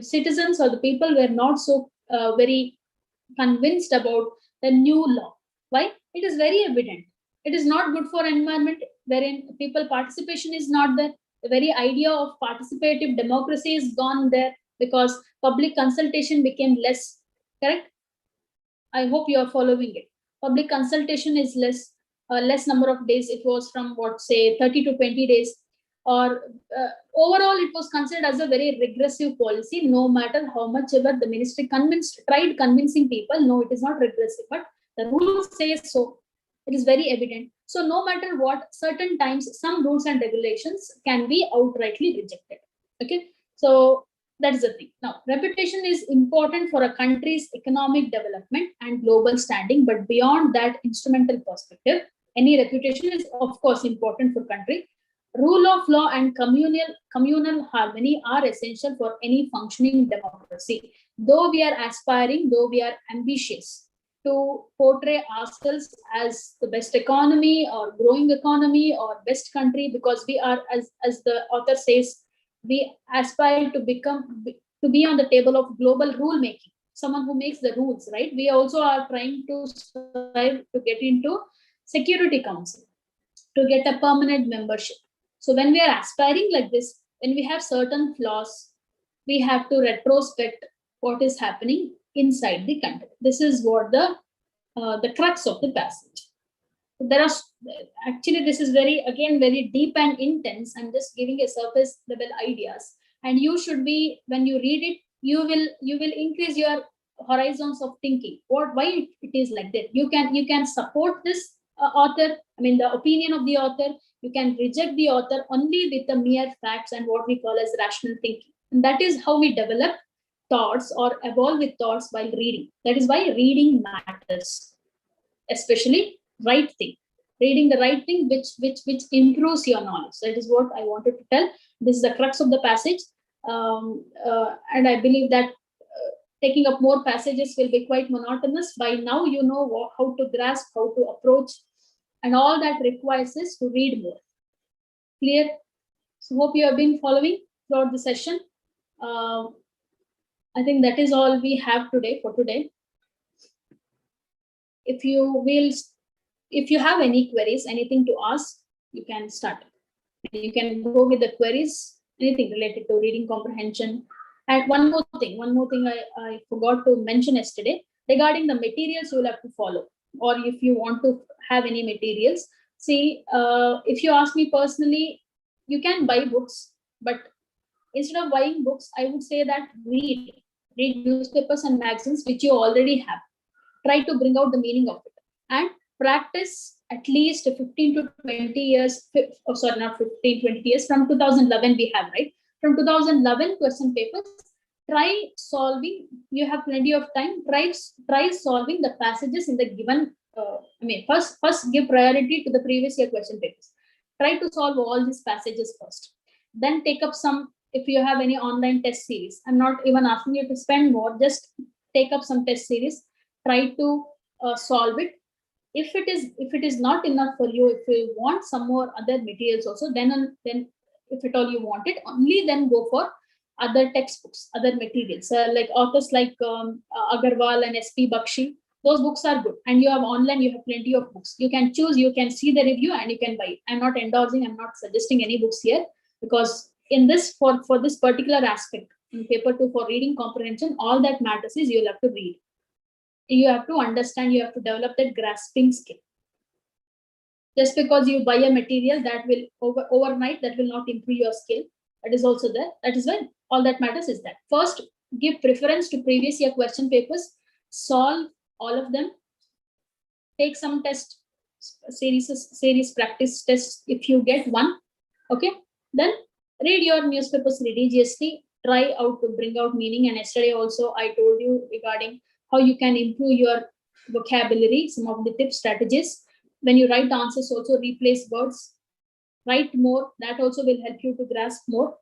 citizens or the people were not so very convinced about the new law. Why? It is very evident. It is not good for environment, wherein people participation is not there. The very idea of participative democracy is gone there because public consultation became less. Correct? I hope you are following it. Public consultation is less number of days. It was from what, say, 30 to 20 days. Or overall, it was considered as a very regressive policy. No matter how much ever the ministry tried convincing people, no, it is not regressive. But the rules say so. It is very evident. So no matter what, certain times some rules and regulations can be outrightly rejected. Okay, so that is the thing. Now, reputation is important for a country's economic development and global standing, but beyond that instrumental perspective, any reputation is of course important for country. Rule of law and communal harmony are essential for any functioning democracy. Though we are aspiring, though we are ambitious to portray ourselves as the best economy or growing economy or best country, because we are, as the author says, we aspire to be on the table of global rule making, someone who makes the rules, right? We also are trying to strive to get into Security Council, to get a permanent membership. So when we are aspiring like this, when we have certain flaws, we have to retrospect what is happening inside the country. This is what the crux of the passage. There are actually, this is very deep and intense. I'm just giving a surface level ideas, and you should be, when you read it, you will increase your horizons of thinking. Why it is like that? You can support this author. I mean, the opinion of the author. You can reject the author only with the mere facts and what we call as rational thinking. And that is how we develop thoughts or evolve with thoughts while reading. That is why reading matters, especially right thing. Reading the right thing, which improves your knowledge. That is what I wanted to tell. This is the crux of the passage, and I believe that taking up more passages will be quite monotonous. By now, you know how to grasp, how to approach, and all that requires is to read more. Clear? So hope you have been following throughout the session. I think that is all we have today for today. If you have any queries, anything to ask, you can start. You can go with the queries, anything related to reading comprehension. And one more thing I forgot to mention yesterday regarding the materials you will have to follow, or if you want to have any materials. See, if you ask me personally, you can buy books, but instead of buying books, I would say that read newspapers and magazines which you already have. Try to bring out the meaning of it and practice at least 15 to 20 years. Oh, sorry, not 15, 20 years. From 2011 we have, right? From 2011 question papers, try solving. You have plenty of time. Try solving the passages in the given. First give priority to the previous year question papers. Try to solve all these passages first. Then take up some. If you have any online test series, I'm not even asking you to spend more. Just take up some test series. Try to solve it. If it is not enough for you, if you want some more other materials also, then if at all you want it, only then go for other textbooks, other materials, like authors like Agarwal and SP Bakshi. Those books are good, and you have online, you have plenty of books. You can choose, you can see the review, and you can buy it. I'm not endorsing, I'm not suggesting any books here, because in this, for this particular aspect, in paper 2 for reading comprehension, all that matters is you'll have to read. You have to understand, you have to develop that grasping skill. Just because you buy a material, that will overnight, that will not improve your skill. That is also there. That is when all that matters is that first give preference to previous year question papers, solve all of them, take some test series practice tests if you get one. Okay, then read your newspapers religiously, try out to bring out meaning. And yesterday also I told you regarding how you can improve your vocabulary, some of the tips, strategies. When you write answers, also replace words, write more. That also will help you to grasp more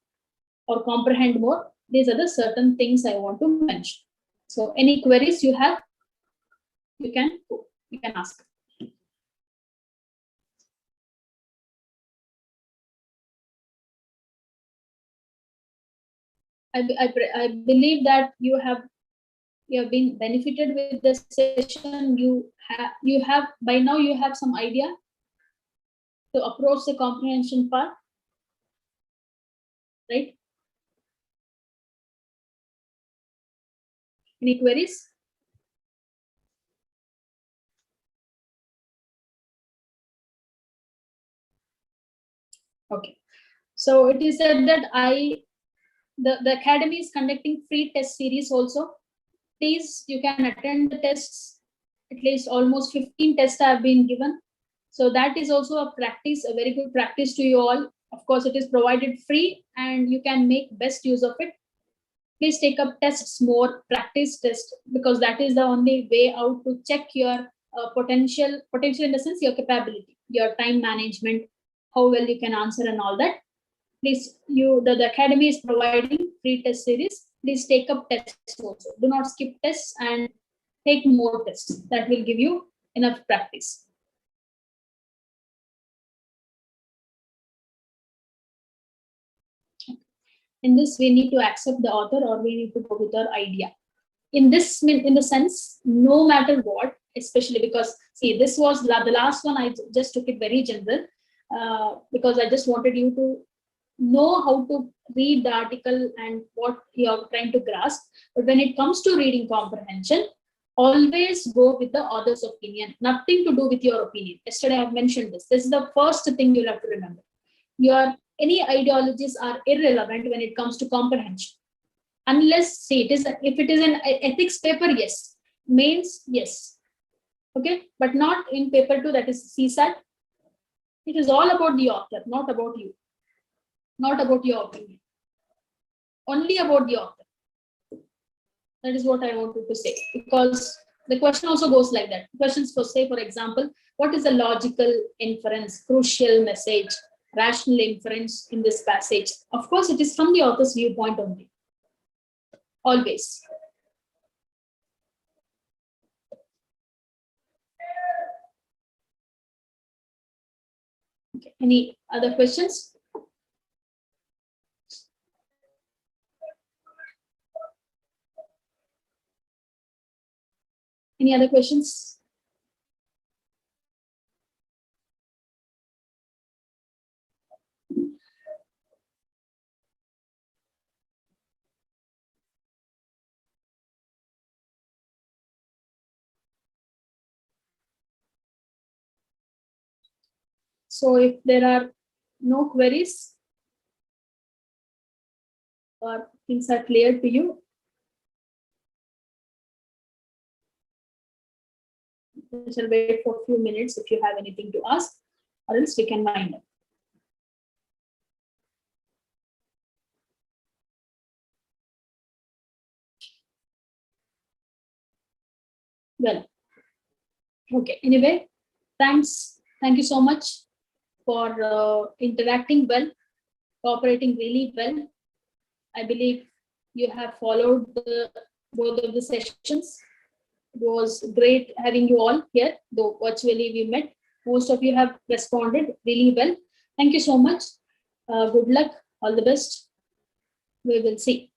or comprehend more. These are the certain things I want to mention. So any queries you have, you can ask. I believe that you have been benefited with the session. You have by now you have some idea to approach the comprehension part, right? Any queries? Okay. So it is said that the academy is conducting free test series also. Please, you can attend the tests. At least almost 15 tests have been given. So that is also a practice, a very good practice to you all. Of course, it is provided free and you can make best use of it. Please take up tests more, practice tests, because that is the only way out to check your potential in the sense your capability, your time management, how well you can answer and all that. Please, the academy is providing free test series. Please take up tests also. Do not skip tests and take more tests. That will give you enough practice. In this, we need to accept the author or we need to go with our idea. In the sense, no matter what, especially because, see, this was the last one, I just took it very general because I just wanted you to know how to read the article and what you are trying to grasp. But when it comes to reading comprehension, always go with the author's opinion, nothing to do with your opinion. Yesterday I mentioned this. This is the first thing you'll have to remember. Any ideologies are irrelevant when it comes to comprehension. Unless, see, if it is an ethics paper, yes. Mains, yes. Okay, but not in paper 2, that is CSAT. It is all about the author, not about you. Not about your opinion. Only about the author. That is what I wanted to say. Because the question also goes like that. Questions for, say, for example, what is the logical inference, crucial message, rational inference in this passage? Of course, it is from the author's viewpoint only. Always. Okay. Any other questions? Any other questions? So if there are no queries or things are clear to you, we shall wait for a few minutes if you have anything to ask, or else we can wind up. Well, okay. Anyway, thanks. Thank you so much for interacting well, cooperating really well. I believe you have followed both of the sessions. It was great having you all here, though virtually we met. Most of you have responded really well. Thank you so much. Good luck, all the best. We will see.